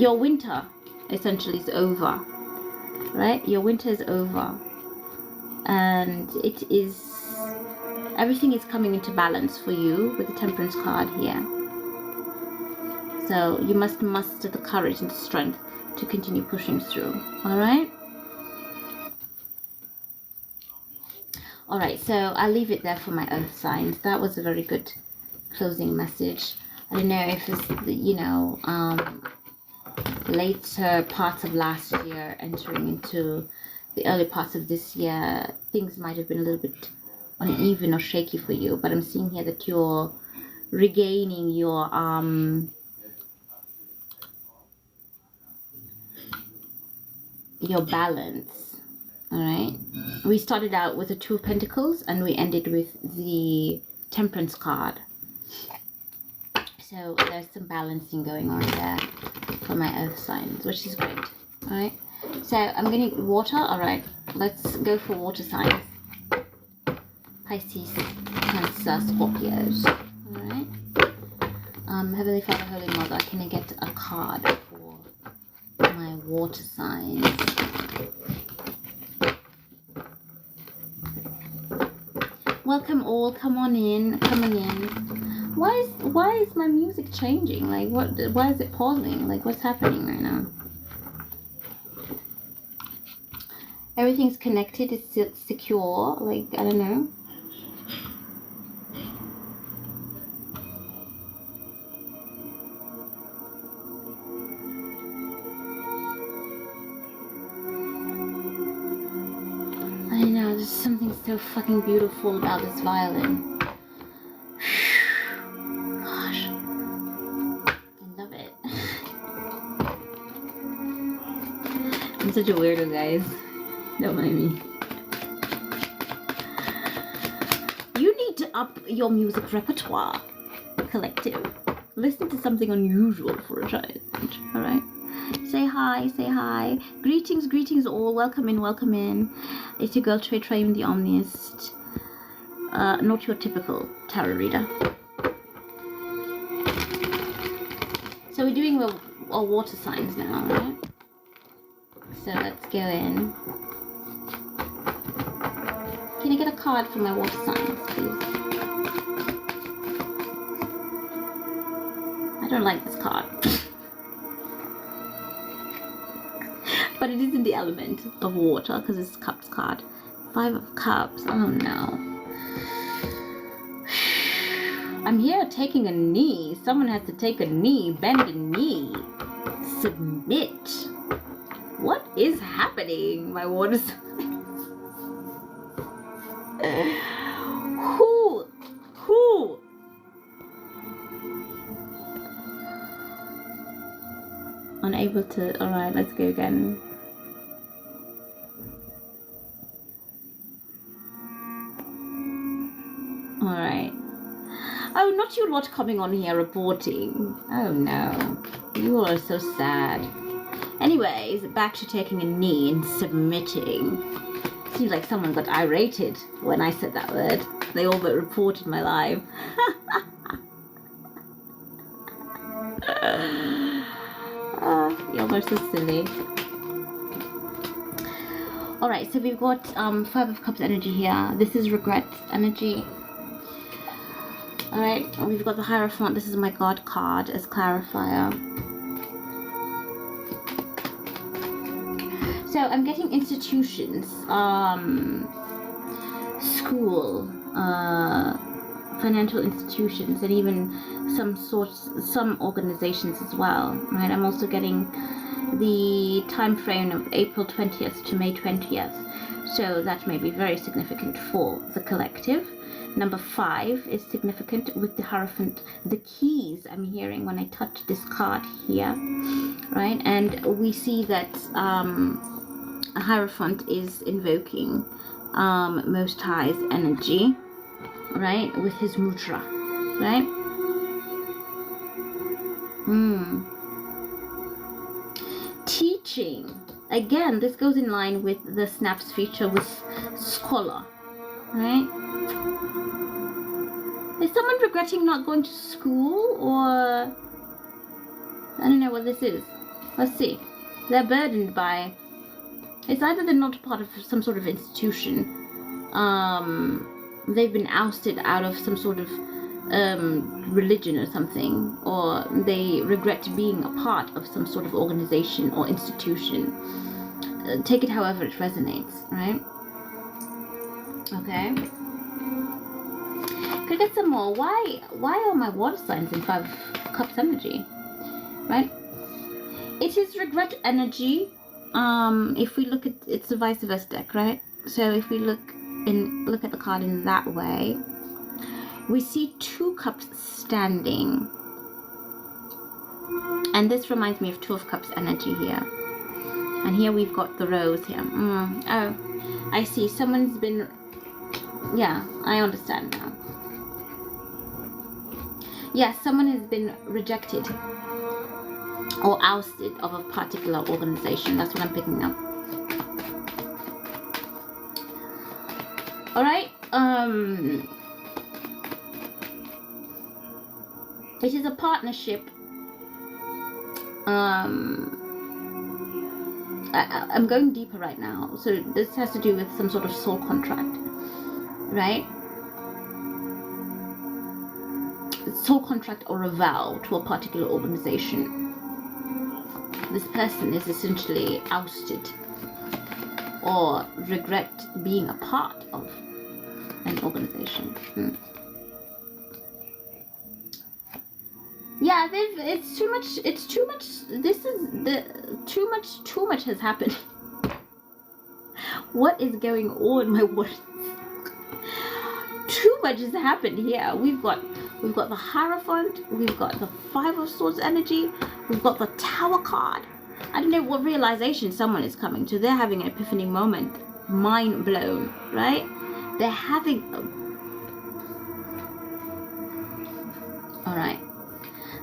your winter essentially is over, right? Your winter is over, and it is, everything is coming into balance for you with the Temperance card here. So you must muster the courage and the strength to continue pushing through. All right? All right, so I'll leave it there for my earth signs. That was a very good closing message. I don't know if it's, later parts of last year entering into the early parts of this year, things might have been a little bit uneven or shaky for you, but I'm seeing here that you're regaining your balance. All right, we started out with the Two of Pentacles and we ended with the Temperance card. So there's some balancing going on there for my earth signs, which is great. All right, so I'm getting water. All right, let's go for water signs. Pisces, Cancer, Scorpios. All right. Heavenly Father, Holy Mother, can I get a card for my water signs? Welcome all. Come on in. Coming in. Why is my music changing? Like what? Why is it pausing? Like what's happening right now? Everything's connected. It's secure. Like I don't know. I know, there's something so fucking beautiful about this violin. Gosh. I love it. I'm such a weirdo, guys. Don't mind me. You need to up your music repertoire, collective. Listen to something unusual for a change, alright? Say hi, say hi. Greetings, greetings all. Welcome in, welcome in. It's your girl Traytriunetheomnist. Not your typical tarot reader. So we're doing our water signs now, right? So let's go in. Can I get a card for my water signs, please? I don't like this card. But it is in the element of water because it's Cups card. 5 of Cups. Oh no. I'm here taking a knee. Someone has to take a knee. Bend a knee. Submit. What is happening, my water signs? Who? Unable to. Alright, let's go again. Alright. Oh, not you lot coming on here reporting. Oh no. You all are so sad. Anyways, back to taking a knee and submitting. Seems like someone got irated when I said that word. They all but reported my live. Y'all are so silly. Alright, so we've got 5 of Cups energy here. This is regret energy. Alright, we've got the Hierophant. This is my God card as clarifier. So I'm getting institutions, school, financial institutions, and even some organizations as well. Right? I'm also getting the time frame of April 20th to May 20th. So that may be very significant for the collective. Number 5 is significant with the Hierophant. The keys I'm hearing when I touch this card here, right? And we see that a Hierophant is invoking Most High's energy, right? With his mudra, right? Teaching. Again, this goes in line with the Snaps feature with scholar, right? Is someone regretting not going to school, or I don't know what this is. Let's see. They're burdened by, it's either they're not part of some sort of institution, they've been ousted out of some sort of religion or something, or they regret being a part of some sort of organization or institution. Take it however it resonates, right? Okay. Could I get some more? Why are my water signs in 5 Cups energy? Right? It is regret energy. If we look at it's a vice versa deck, right? So if we look at the card in that way, we see 2 cups standing. And this reminds me of 2 of Cups energy here. And here we've got the rose here. Oh, I see. Someone's been... Yeah, I understand now. Yeah, someone has been rejected or ousted of a particular organization. That's what I'm picking up. Alright. It is a partnership. I'm going deeper right now. So this has to do with some sort of soul contract. Right? Soul contract or a vow to a particular organization. This person is essentially ousted or regret being a part of an organization. Yeah, it's too much. This is too much has happened. What is going on, my words? Too much has happened here. We've got the Hierophant, we've got the 5 of Swords energy, we've got the Tower card. I don't know what realization someone is coming to. They're having an epiphany moment. Mind blown, right? They're having... Alright.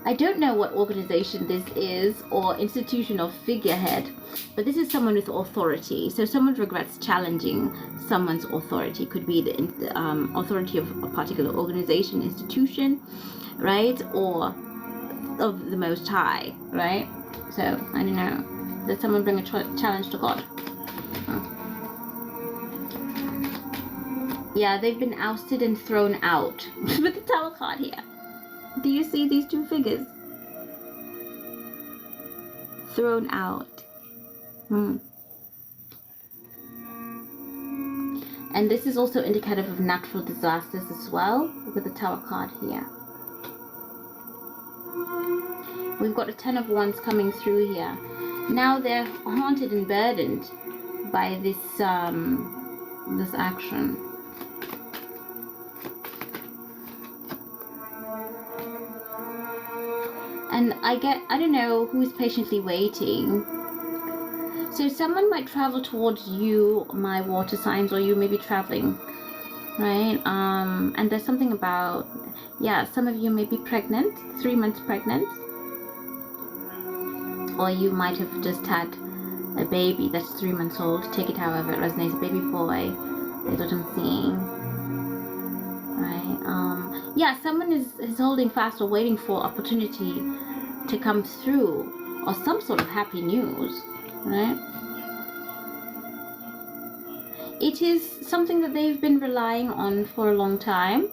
I don't know what organization this is or institution or figurehead, but this is someone with authority. So someone regrets challenging someone's authority. Could be the authority of a particular organization, institution, right? Or of the Most High, right? So, I don't know. Did someone bring a challenge to God? Oh. Yeah, they've been ousted and thrown out. With the Tower card here. Do you see these 2 figures? Thrown out. And this is also indicative of natural disasters as well, with the Tower card here. We've got a 10 of Wands coming through here. Now they're haunted and burdened by this this action. And I don't know who's patiently waiting. So someone might travel towards you, my water signs, or you may be traveling, right? And there's something about, yeah, some of you may be pregnant, 3 months pregnant. Or you might have just had a baby that's 3 months old. Take it however it resonates. Baby boy is what I'm seeing. Right? Yeah, someone is holding fast or waiting for opportunity to come through, or some sort of happy news, right? It is something that they've been relying on for a long time,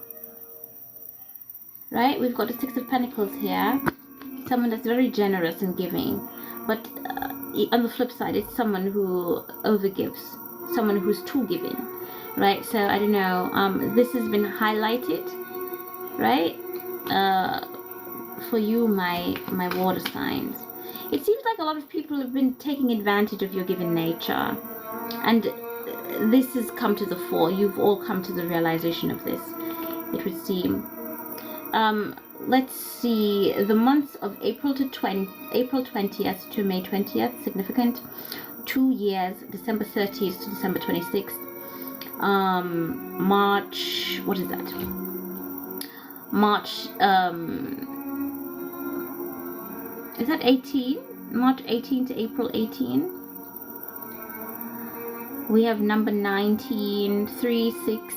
right? We've got the 6 of Pentacles here. Someone that's very generous and giving, but on the flip side, it's someone who overgives, someone who's too giving, right? So I don't know. This has been highlighted, right? For you, my water signs. It seems like a lot of people have been taking advantage of your given nature, and this has come to the fore. You've all come to the realization of this, it would seem. Let's see, the months of April 20th to May 20th, significant. 2 years, December 30th to December 26th. March, what is that? March, is that 18? March 18 to April 18. We have number 19, 3, 6,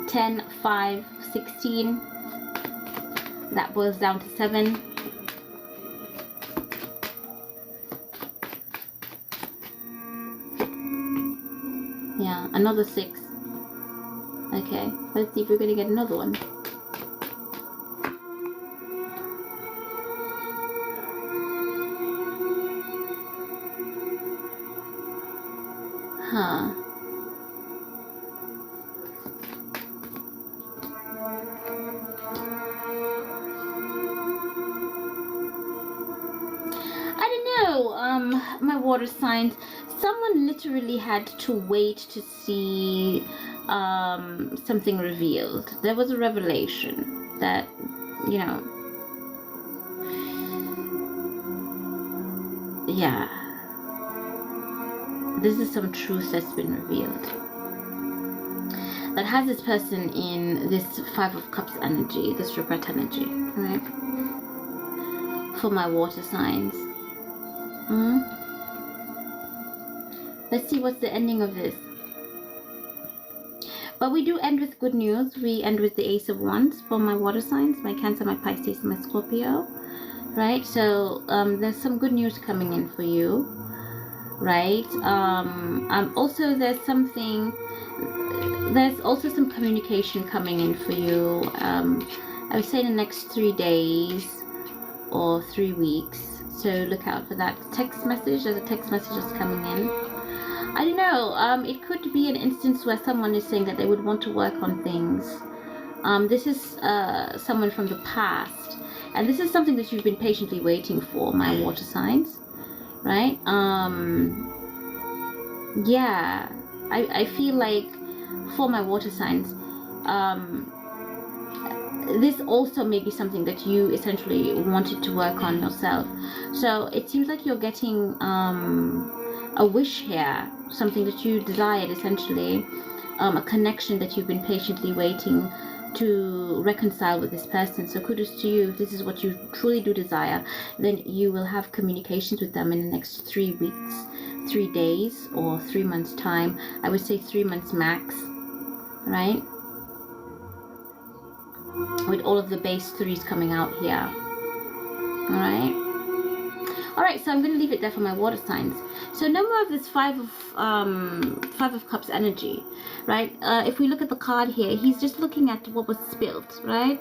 10, 5, 16. That boils down to 7. Yeah, another 6. Okay, let's see if we're going to get another one. Huh. I don't know, my water signs, someone literally had to wait to see something revealed. There was a revelation that, you know, yeah, this is some truth that's been revealed that has this person in this Five of Cups energy, this regret energy, right? For my water signs. Let's see what's the ending of this. But we do end with good news. We end with the Ace of Wands for my water signs, my Cancer, my Pisces, my Scorpio, right? So there's some good news coming in for you, right? Also there's also some communication coming in for you. I would say in the next 3 days or 3 weeks. So look out for that text message. There's a text message that's coming in. I don't know, it could be an instance where someone is saying that they would want to work on things. This is someone from the past, and this is something that you've been patiently waiting for, my water signs, right? Yeah, I feel like for my water signs, this also may be something that you essentially wanted to work on yourself. So it seems like you're getting a wish here, something that you desired, essentially, a connection that you've been patiently waiting to reconcile with this person. So kudos to you. If this is what you truly do desire, then you will have communications with them in the next 3 weeks, 3 days, or 3 months time. I would say 3 months max, right? With all of the base threes coming out here. All right, so I'm going to leave it there for my water signs. So no more of this Five of Cups energy, right? If we look at the card here, he's just looking at what was spilt, right?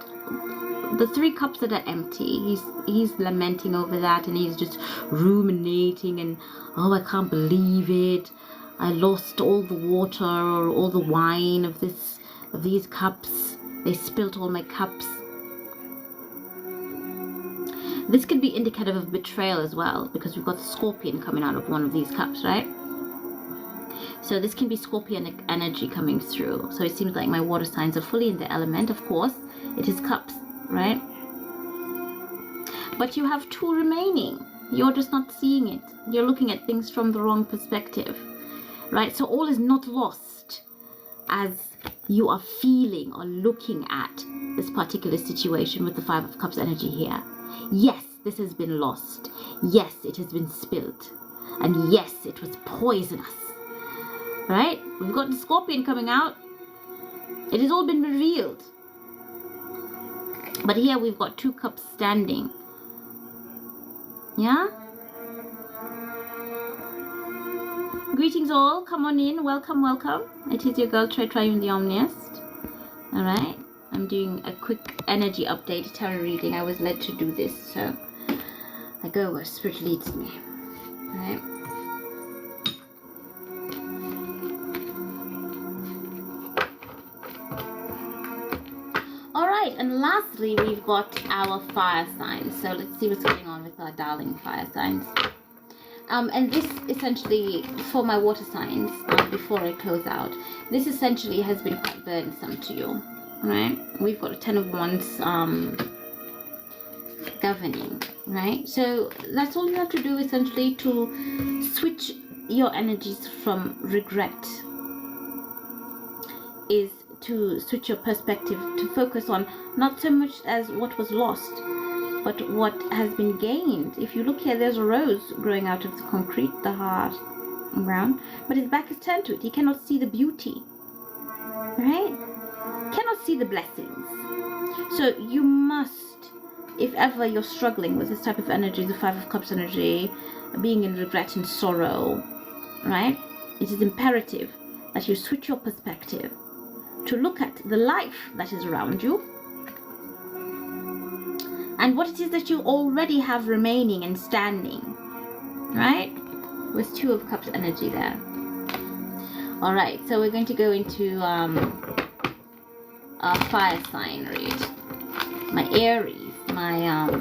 The 3 cups that are empty, he's lamenting over that, and he's just ruminating, and oh, I can't believe it, I lost all the water or all the wine of these cups. They spilt all my cups. This could be indicative of betrayal as well, because we've got the Scorpion coming out of one of these cups, right? So this can be Scorpionic energy coming through. So it seems like my water signs are fully in the element. Of course, it is cups, right? But you have 2 remaining. You're just not seeing it. You're looking at things from the wrong perspective, right? So all is not lost as you are feeling or looking at this particular situation with the Five of Cups energy here. Yes, this has been lost. Yes, it has been spilled. And yes, it was poisonous. Right? We've got the Scorpion coming out. It has all been revealed. But here we've got 2 cups standing. Yeah? Greetings all. Come on in. Welcome, welcome. It is your girl Traytriunetheomnist. Alright? I'm doing a quick energy update, tarot reading. I was led to do this, so I go where spirit leads me. Alright? Alright, and lastly, we've got our fire signs. So let's see what's going on with our darling fire signs. And this essentially, for my water signs, before I close out, this essentially has been quite burdensome to you. Right, we've got a 10 of Wands governing, right? So that's all you have to do, essentially, to switch your energies from regret, is to switch your perspective to focus on not so much as what was lost, but what has been gained. If you look here, there's a rose growing out of the concrete, the hard ground, but his back is turned to it. He cannot see the beauty, right? Cannot see the blessings. So you must, if ever you're struggling with this type of energy, the Five of Cups energy, being in regret and sorrow, right? It is imperative that you switch your perspective to look at the life that is around you and what it is that you already have remaining and standing, right? With 2 of Cups energy there. All right, so we're going to go into our fire sign read. My Aries, my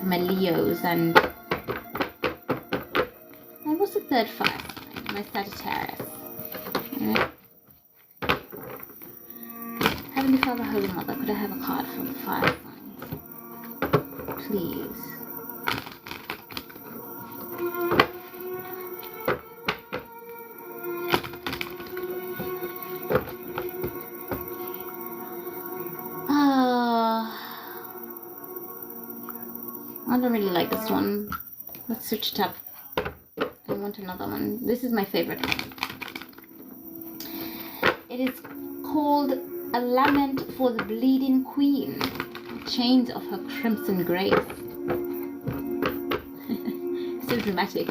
Leos, and what's the third fire sign? My Sagittarius. All right. Heavenly Father, Holy Mother, could I have a card for the fire signs, please? I don't really like this one. Let's switch it up. I want another one. This is my favorite one. It is called A Lament for the Bleeding Queen. Chains of Her Crimson Grace. So dramatic.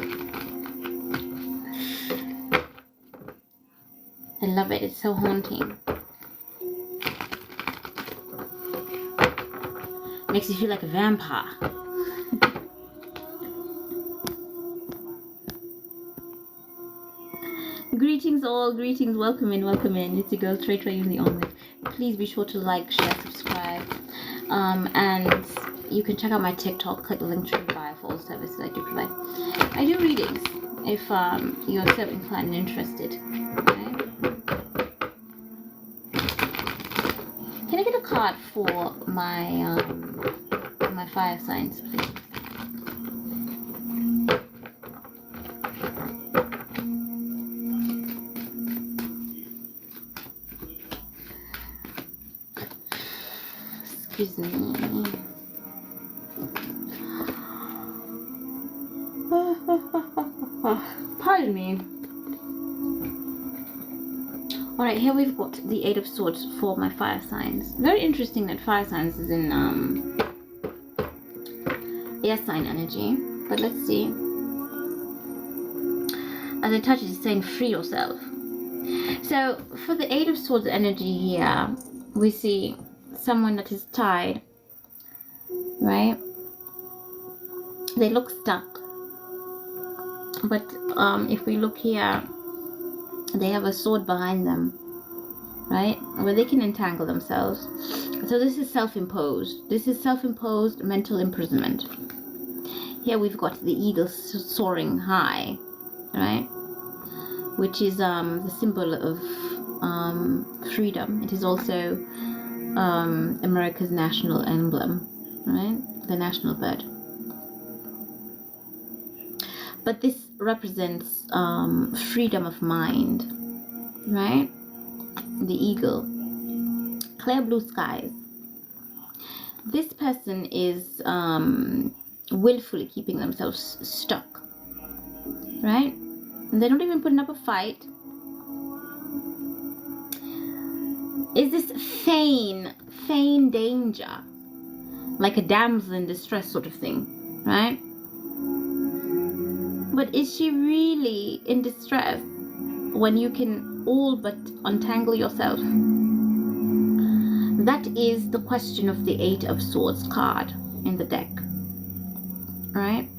I love it. It's so haunting. Makes you feel like a vampire. Greetings all, greetings, welcome in. It's your girl Traytriunetheomnist. Please be sure to like, share, subscribe, and you can check out my TikTok. Click the link tree bio for all services I do provide. I do readings if you're so inclined and interested. Okay? Can I get a card for my my fire signs, please? Excuse me. Pardon me. Alright, here we've got the Eight of Swords for my fire signs. Very interesting that fire signs is in air sign energy. But let's see. As I touch it, it's saying free yourself. So for the Eight of Swords energy here, we see someone that is tied, right? They look stuck, but if we look here, they have a sword behind them, right, where they can entangle themselves. So this is self-imposed. This is self-imposed mental imprisonment. Here we've got the eagle soaring high, right, which is the symbol of freedom. It is also America's national emblem, right? The national bird. But this represents freedom of mind, right? The eagle. Clear blue skies. This person is willfully keeping themselves stuck, right? And they're not even putting up a fight. Is this feign danger, like a damsel in distress sort of thing, right? But is she really in distress when you can all but untangle yourself? That is the question of the Eight of Swords card in the deck, right?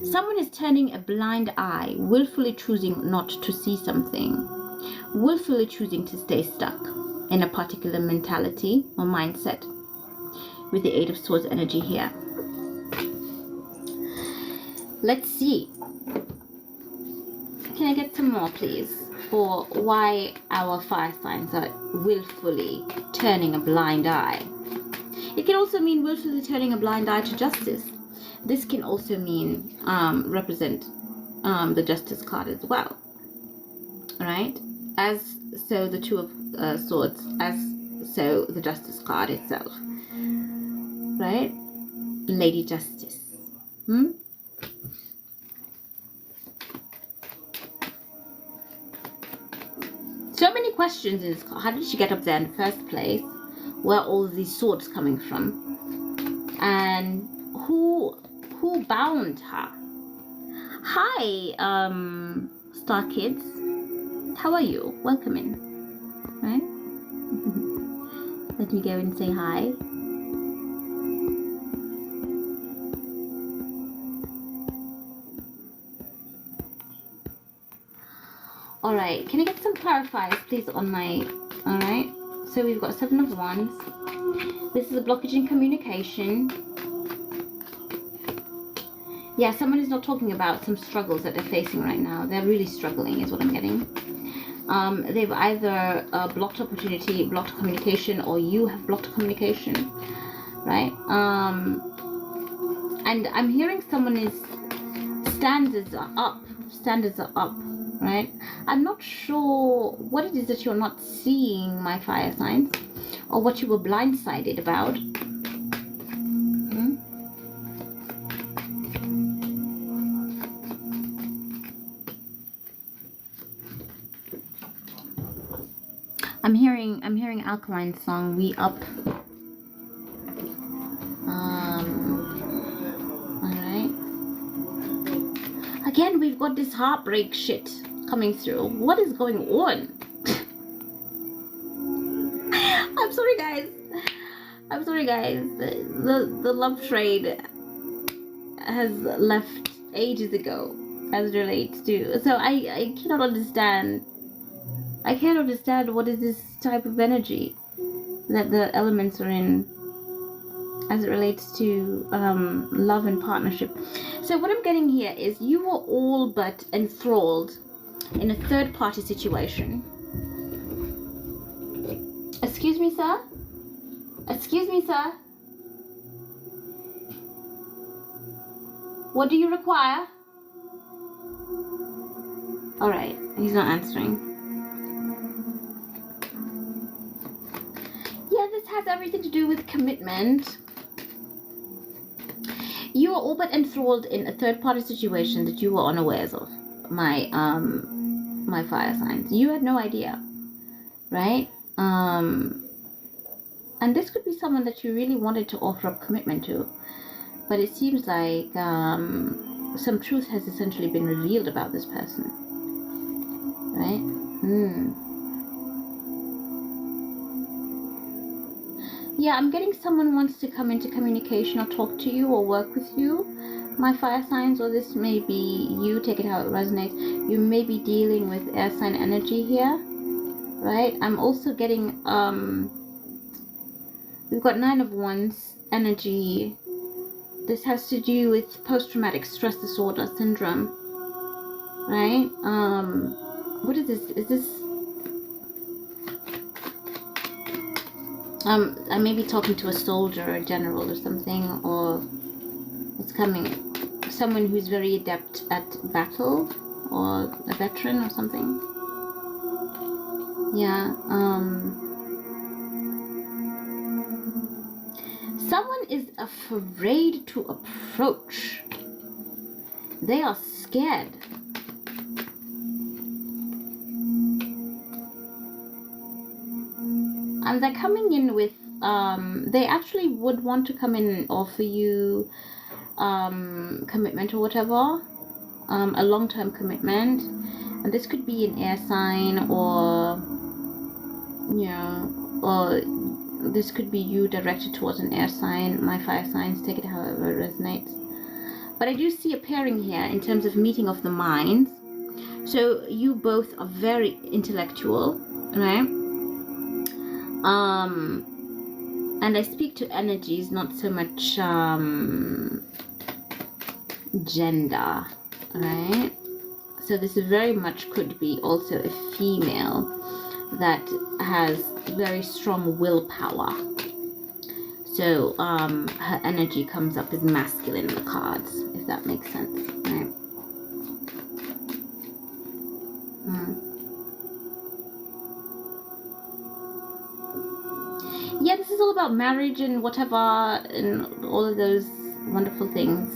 Someone is turning a blind eye, willfully choosing not to see something, willfully choosing to stay stuck in a particular mentality or mindset with the Eight of Swords energy here. Let's see. Can I get some more, please, for why our fire signs are willfully turning a blind eye? It can also mean willfully turning a blind eye to justice. This can also mean represent the Justice card as well, right? As so the Two of Swords, as so the Justice card itself, right? Lady Justice. So many questions in this card. How did she get up there in the first place? Where are all of these swords coming from? And who bound her? Hi, Star Kids. How are you? Welcome in. Right? Let me go and say hi. All right, can I get some clarifiers, please, on my... All right, so we've got 7 of Wands. This is a blockage in communication. Yeah, someone is not talking about some struggles that they're facing right now. They're really struggling, is what I'm getting. They've either blocked opportunity, blocked communication, or you have blocked communication, right? And I'm hearing someone is standards are up, right? I'm not sure what it is that you're not seeing, my fire signs, or what you were blindsided about. I'm hearing Alkaline song, We Up. Alright. Again, we've got this heartbreak shit coming through. What is going on? I'm sorry guys. The love trade has left ages ago as it relates to, so I cannot understand. I can't understand what is this type of energy that the elements are in as it relates to love and partnership. So what I'm getting here is you were all but enthralled in a third party situation. Excuse me, sir? Excuse me, sir? What do you require? Alright, he's not answering. Yeah, this has everything to do with commitment. You are all but enthralled in a third-party situation that you were unawares of, my fire signs. You had no idea, right? And this could be someone that you really wanted to offer up commitment to, but it seems like some truth has essentially been revealed about this person, right? Yeah, I'm getting someone wants to come into communication or talk to you or work with you, my fire signs, or this may be you, take it how it resonates. You may be dealing with air sign energy here, right? I'm also getting, we've got 9 of Wands energy. This has to do with post-traumatic stress disorder syndrome, right? What is this? Is this... I may be talking to a soldier or a general or something, or it's coming someone who's very adept at battle, or a veteran or something. Yeah. Someone is afraid to approach. They are scared. And they're coming in with, they actually would want to come in and offer you commitment or whatever, a long-term commitment. And this could be an air sign, or, you know, or this could be you directed towards an air sign. My fire signs, take it however it resonates. But I do see a pairing here in terms of meeting of the minds. So you both are very intellectual, right? And I speak to energies, not so much gender, right? So this very much could be also a female that has very strong willpower. So her energy comes up as masculine in the cards, if that makes sense, right? Yeah, this is all about marriage and whatever, and all of those wonderful things.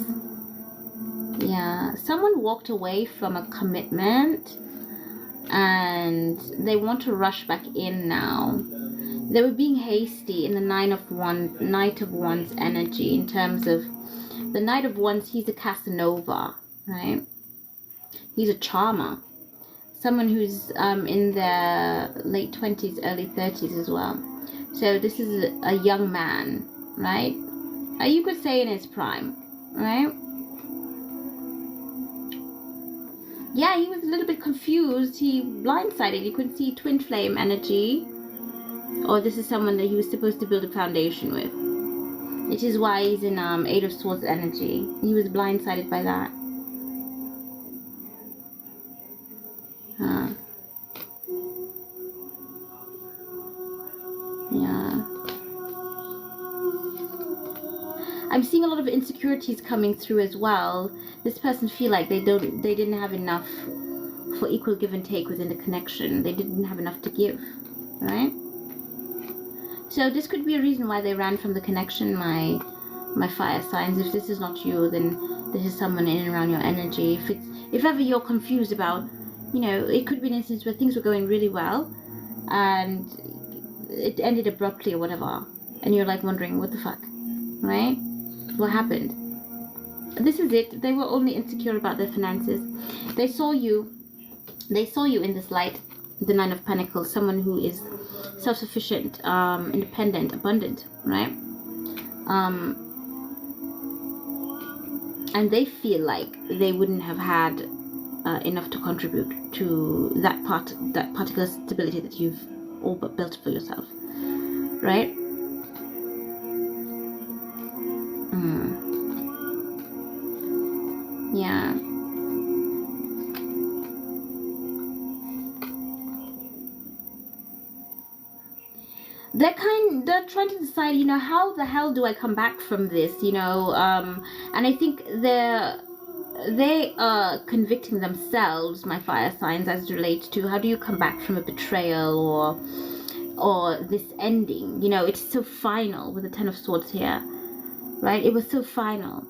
Yeah, someone walked away from a commitment and they want to rush back in now. They were being hasty in the Knight of Wands energy, in terms of the Knight of Wands. He's a Casanova, right? He's a charmer. Someone who's in their late 20s, early 30s as well. So this is a young man, right? You could say in his prime, right? Yeah, he was a little bit confused. He blindsided. He couldn't see twin flame energy. Or this is someone that he was supposed to build a foundation with. Which is why he's in Eight of Swords energy. He was blindsided by that. Yeah. I'm seeing a lot of insecurities coming through as well. This person feel like they didn't have enough for equal give and take within the connection. They didn't have enough to give, right? So this could be a reason why they ran from the connection, my fire signs. If this is not you, then this is someone in and around your energy. If ever you're confused about, you know, it could be an instance where things were going really well and it ended abruptly or whatever, and you're like wondering what the fuck, right? What happened? This is it. They were only insecure about their finances. They saw you in this light, the Nine of Pentacles, someone who is self-sufficient, independent, abundant, right? And they feel like they wouldn't have had enough to contribute to that particular stability that you've all but built for yourself, right? Yeah. They're trying to decide, you know, how the hell do I come back from this, you know, and I think they are convicting themselves, my fire signs, as it relates to how do you come back from a betrayal or this ending. You know, it's so final with the Ten of Swords here, right? It was so final.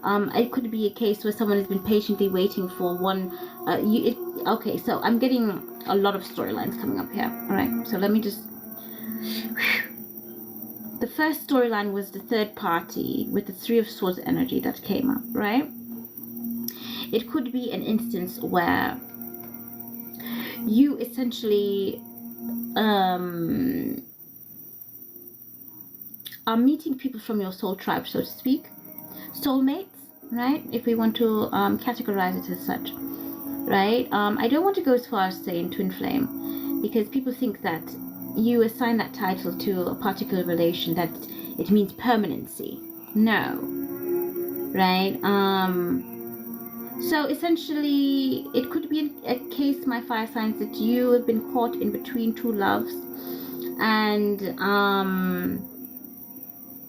It could be a case where someone has been patiently waiting for one. Okay, so I'm getting a lot of storylines coming up here. All right, so let me just. The first storyline was the third party with the Three of Swords energy that came up, right? It could be an instance where you essentially are meeting people from your soul tribe, so to speak, soulmates, right? If we want to categorize it as such, right? I don't want to go as far as saying twin flame, because people think that you assign that title to a particular relation, that it means permanency. No, right? So essentially, it could be a case, my fire signs, that you have been caught in between two loves, and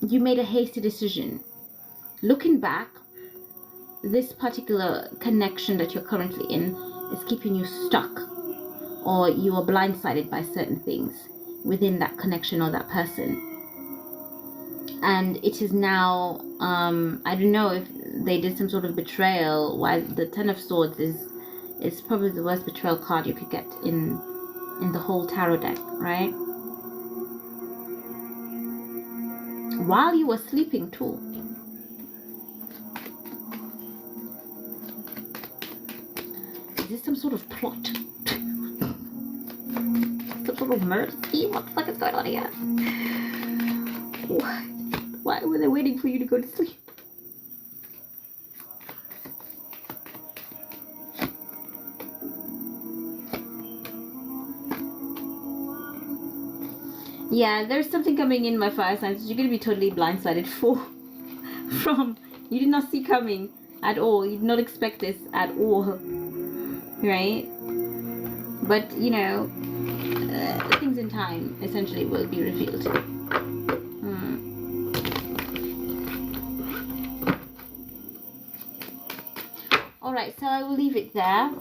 you made a hasty decision. Looking back, this particular connection that you're currently in is keeping you stuck, or you are blindsided by certain things within that connection or that person. And it is now, I don't know if they did some sort of betrayal, while the Ten of Swords is probably the worst betrayal card you could get in the whole tarot deck, right? While you were sleeping too. Is this some sort of plot? Some sort of murder scheme? What the fuck is going on here? What? Why were they waiting for you to go to sleep? Yeah, there's something coming in, my fire signs. You're going to be totally blindsided from you did not see coming at all. You did not expect this at all, right? But you know, things in time essentially will be revealed. Alright, so I will leave it there.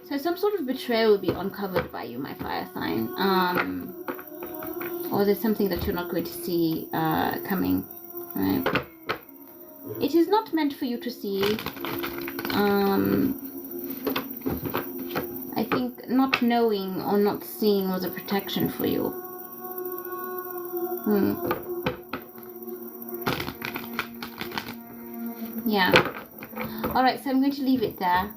So some sort of betrayal will be uncovered by you, my fire sign. Or there's something that you're not going to see coming. Right? It is not meant for you to see. I think not knowing or not seeing was a protection for you. Yeah. Alright, so I'm going to leave it there.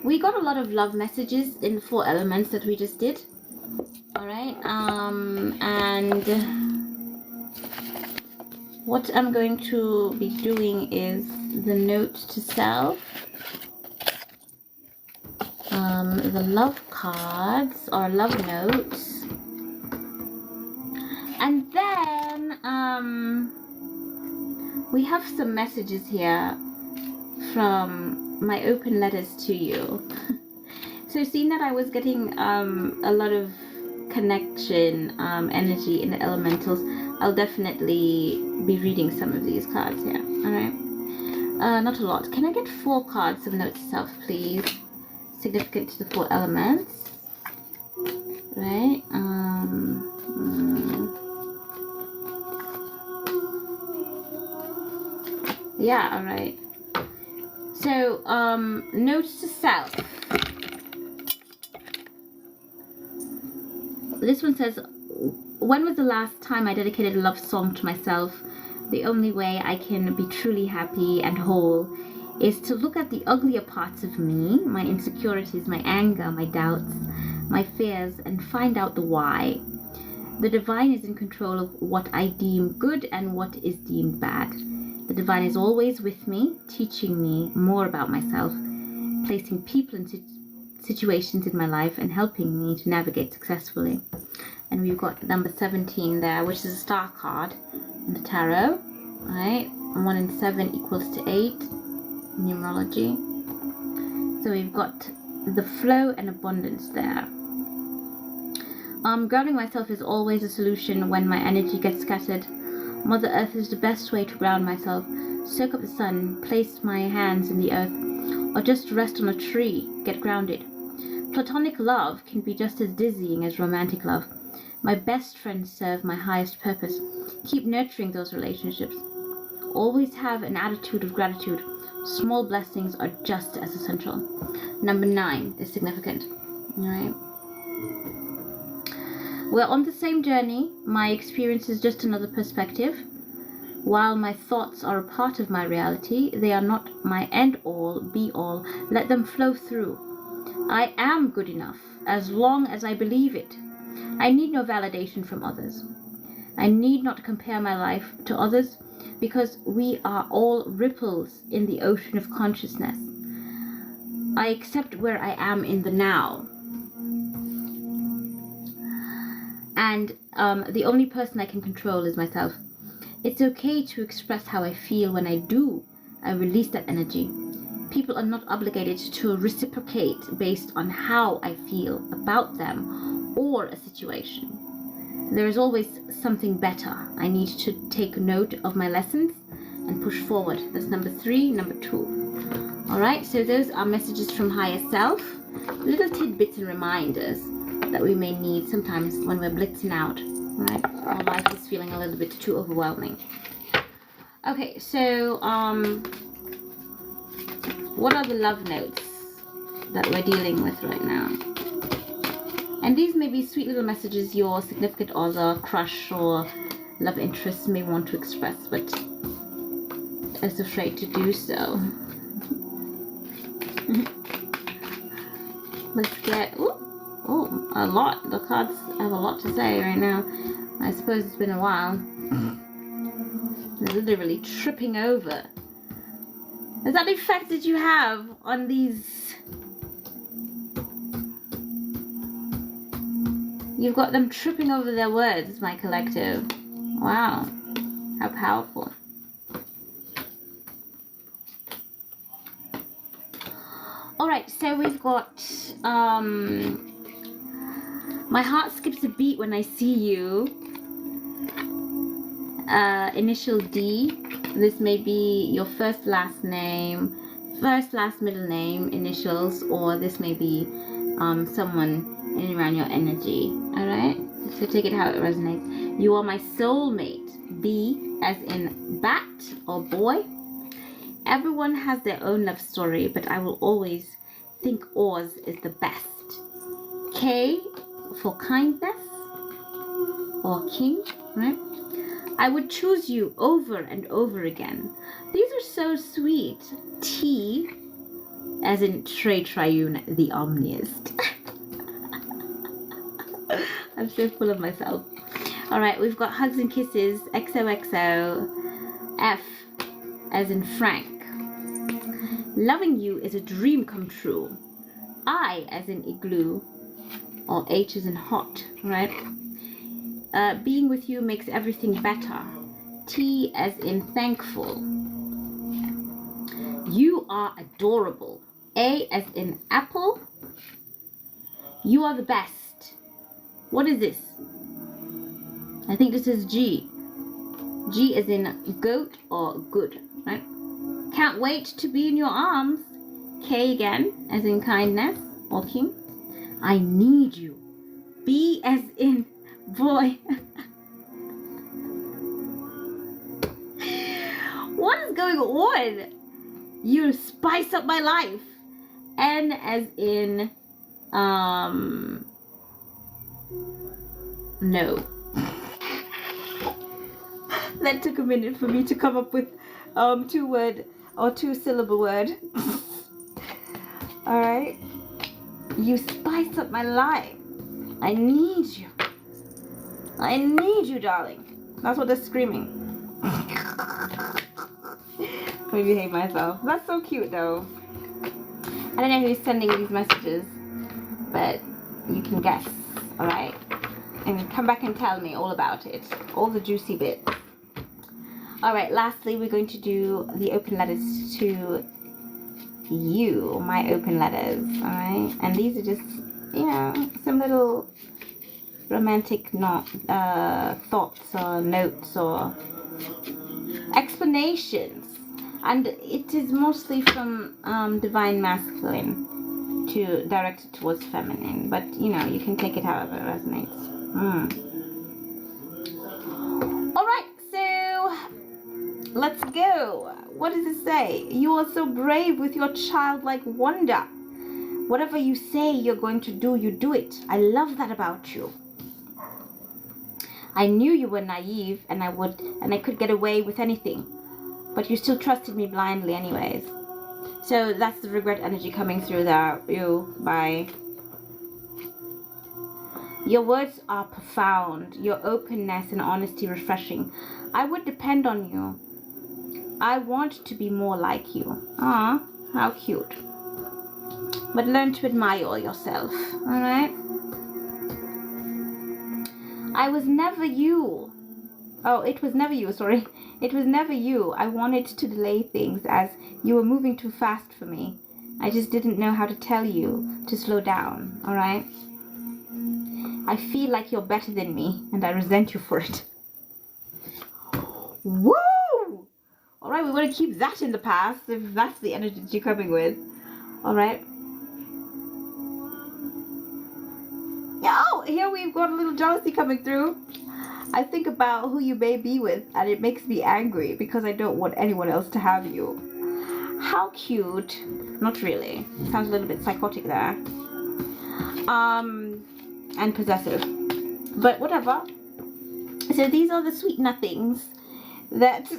We got a lot of love messages in the 4 elements that we just did. Alright, and what I'm going to be doing is the note to self. the love cards or love notes. And then we have some messages here from my open letters to you. So seeing that I was getting a lot of connection energy in the elementals, I'll definitely be reading some of these cards here. All right, not a lot. Can I get 4 cards of note to self, please? Significant to the 4 elements, right? Yeah, all right. So notes to self. This one says, when was the last time I dedicated a love song to myself? The only way I can be truly happy and whole is to look at the uglier parts of me, my insecurities, my anger, my doubts, my fears, and find out the why. The divine is in control of what I deem good and what is deemed bad. The divine is always with me, teaching me more about myself, placing people in situations in my life and helping me to navigate successfully. And we've got number 17 there, which is a star card in the tarot, right? 1 and 7 equals to 8 numerology. So we've got the flow and abundance there. Grounding myself is always a solution when my energy gets scattered. Mother Earth is the best way to ground myself. Soak up the sun, place my hands in the earth, or just rest on a tree, get grounded. Platonic love can be just as dizzying as romantic love. My best friends serve my highest purpose. Keep nurturing those relationships. Always have an attitude of gratitude. Small blessings are just as essential. Number 9 is significant. All right. We're on the same journey. My experience is just another perspective. While my thoughts are a part of my reality, they are not my end-all, be-all. Let them flow through. I am good enough as long as I believe it. I need no validation from others. I need not compare my life to others because we are all ripples in the ocean of consciousness. I accept where I am in the now. And the only person I can control is myself. It's okay to express how I feel. When I do, I release that energy. People are not obligated to reciprocate based on how I feel about them or a situation. There is always something better. I need to take note of my lessons and push forward. That's number 3, number 2. All right, so those are messages from higher self, little tidbits and reminders that we may need sometimes when we're blitzing out, right? Our life is feeling a little bit too overwhelming. Okay, so what are the love notes that we're dealing with right now? And these may be sweet little messages your significant other, crush, or love interest may want to express, but is afraid to do so. Let's get, oh, a lot. The cards have a lot to say right now. I suppose it's been a while. They're literally tripping over. Is that the effect that you have on these? You've got them tripping over their words, my collective. Wow, how powerful. Alright, so we've got, my heart skips a beat when I see you. Initial D. This may be your first last name, first last middle name, initials, or this may be someone in and around your energy. Alright? So take it how it resonates. You are my soulmate. B as in bat or boy. Everyone has their own love story, but I will always think ours is the best. K for kindness or king, right? I would choose you over and over again. These are so sweet. T as in Traytriunetheomnist. I'm so full of myself. Alright, we've got hugs and kisses. XOXO. F as in Frank. Loving you is a dream come true. I as in igloo, or H as in hot, right? Being with you makes everything better. T as in thankful. You are adorable. A as in apple. You are the best. What is this? I think this is G. G as in goat or good, right? Can't wait to be in your arms. K again as in kindness or king. I need you. B as in boy. What is going on? You spice up my life. N as in no. That took a minute for me to come up with 2-word or 2-syllable word. All right. You spice up my life. I need you. I need you, darling. That's what they're screaming. Maybe hate myself. That's so cute, though. I don't know who's sending these messages, but you can guess, all right? And come back and tell me all about it, all the juicy bits. All right, lastly, we're going to do the open letters to you, my open letters, all right? And these are just, you know, some little romantic thoughts or notes or explanations. And it is mostly from divine masculine to directed towards feminine. But, you know, you can take it however it resonates. All right, so let's go. What does it say? You are so brave with your childlike wonder. Whatever you say you're going to do, you do it. I love that about you. I knew you were naive and I could get away with anything. But you still trusted me blindly anyways. So that's the regret energy coming through there. Your words are profound. Your openness and honesty refreshing. I would depend on you. I want to be more like you. Ah, how cute. But learn to admire yourself, alright? I was never you. Oh, it was never you, sorry. It was never you. I wanted to delay things as you were moving too fast for me. I just didn't know how to tell you to slow down, alright? I feel like you're better than me and I resent you for it. Woo! Alright, we want to keep that in the past if that's the energy that you're coming with. Alright. Oh, here we've got a little jealousy coming through. I think about who you may be with and it makes me angry because I don't want anyone else to have you. How cute. Not really. Sounds a little bit psychotic there. And possessive. But whatever. So these are the sweet nothings that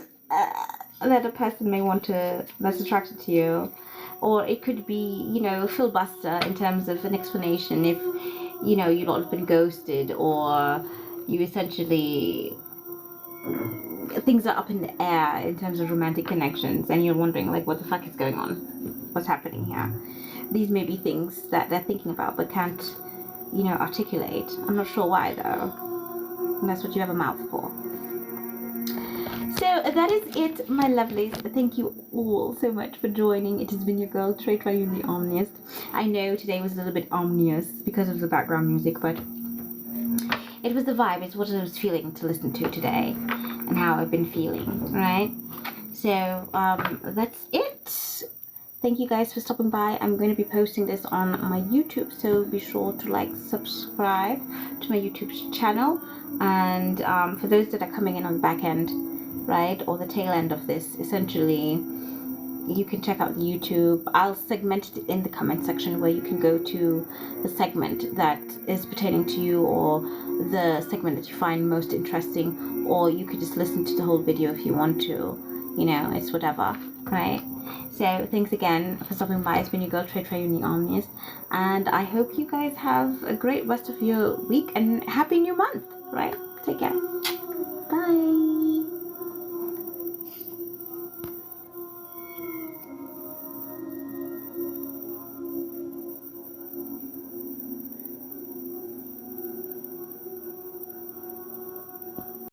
that a person may want to, that's attracted to you. Or it could be, you know, filibuster in terms of an explanation if, you know, you've not been ghosted or you essentially, things are up in the air in terms of romantic connections and you're wondering like what the fuck is going on, what's happening here. These may be things that they're thinking about but can't, you know, articulate. I'm not sure why though, and that's what you have a mouth for. So that is it, my lovelies. Thank you all so much for joining. It has been your girl Traytriunetheomnist. I know today was a little bit ominous because of the background music, but it was the vibe. It's what I was feeling to listen to today and how I've been feeling, right? So that's it. Thank you guys for stopping by. I'm going to be posting this on my YouTube, so be sure to like, subscribe to my YouTube channel. And for those that are coming in on the back end, right, or the tail end of this, essentially, you can check out the YouTube. I'll segment it in the comment section where you can go to the segment that is pertaining to you or the segment that you find most interesting, or you could just listen to the whole video if you want to. You know, it's whatever, right? So thanks again for stopping by. It's been your girl Traytriunetheomnist, and I hope you guys have a great rest of your week and happy new month, right? Take care. Bye.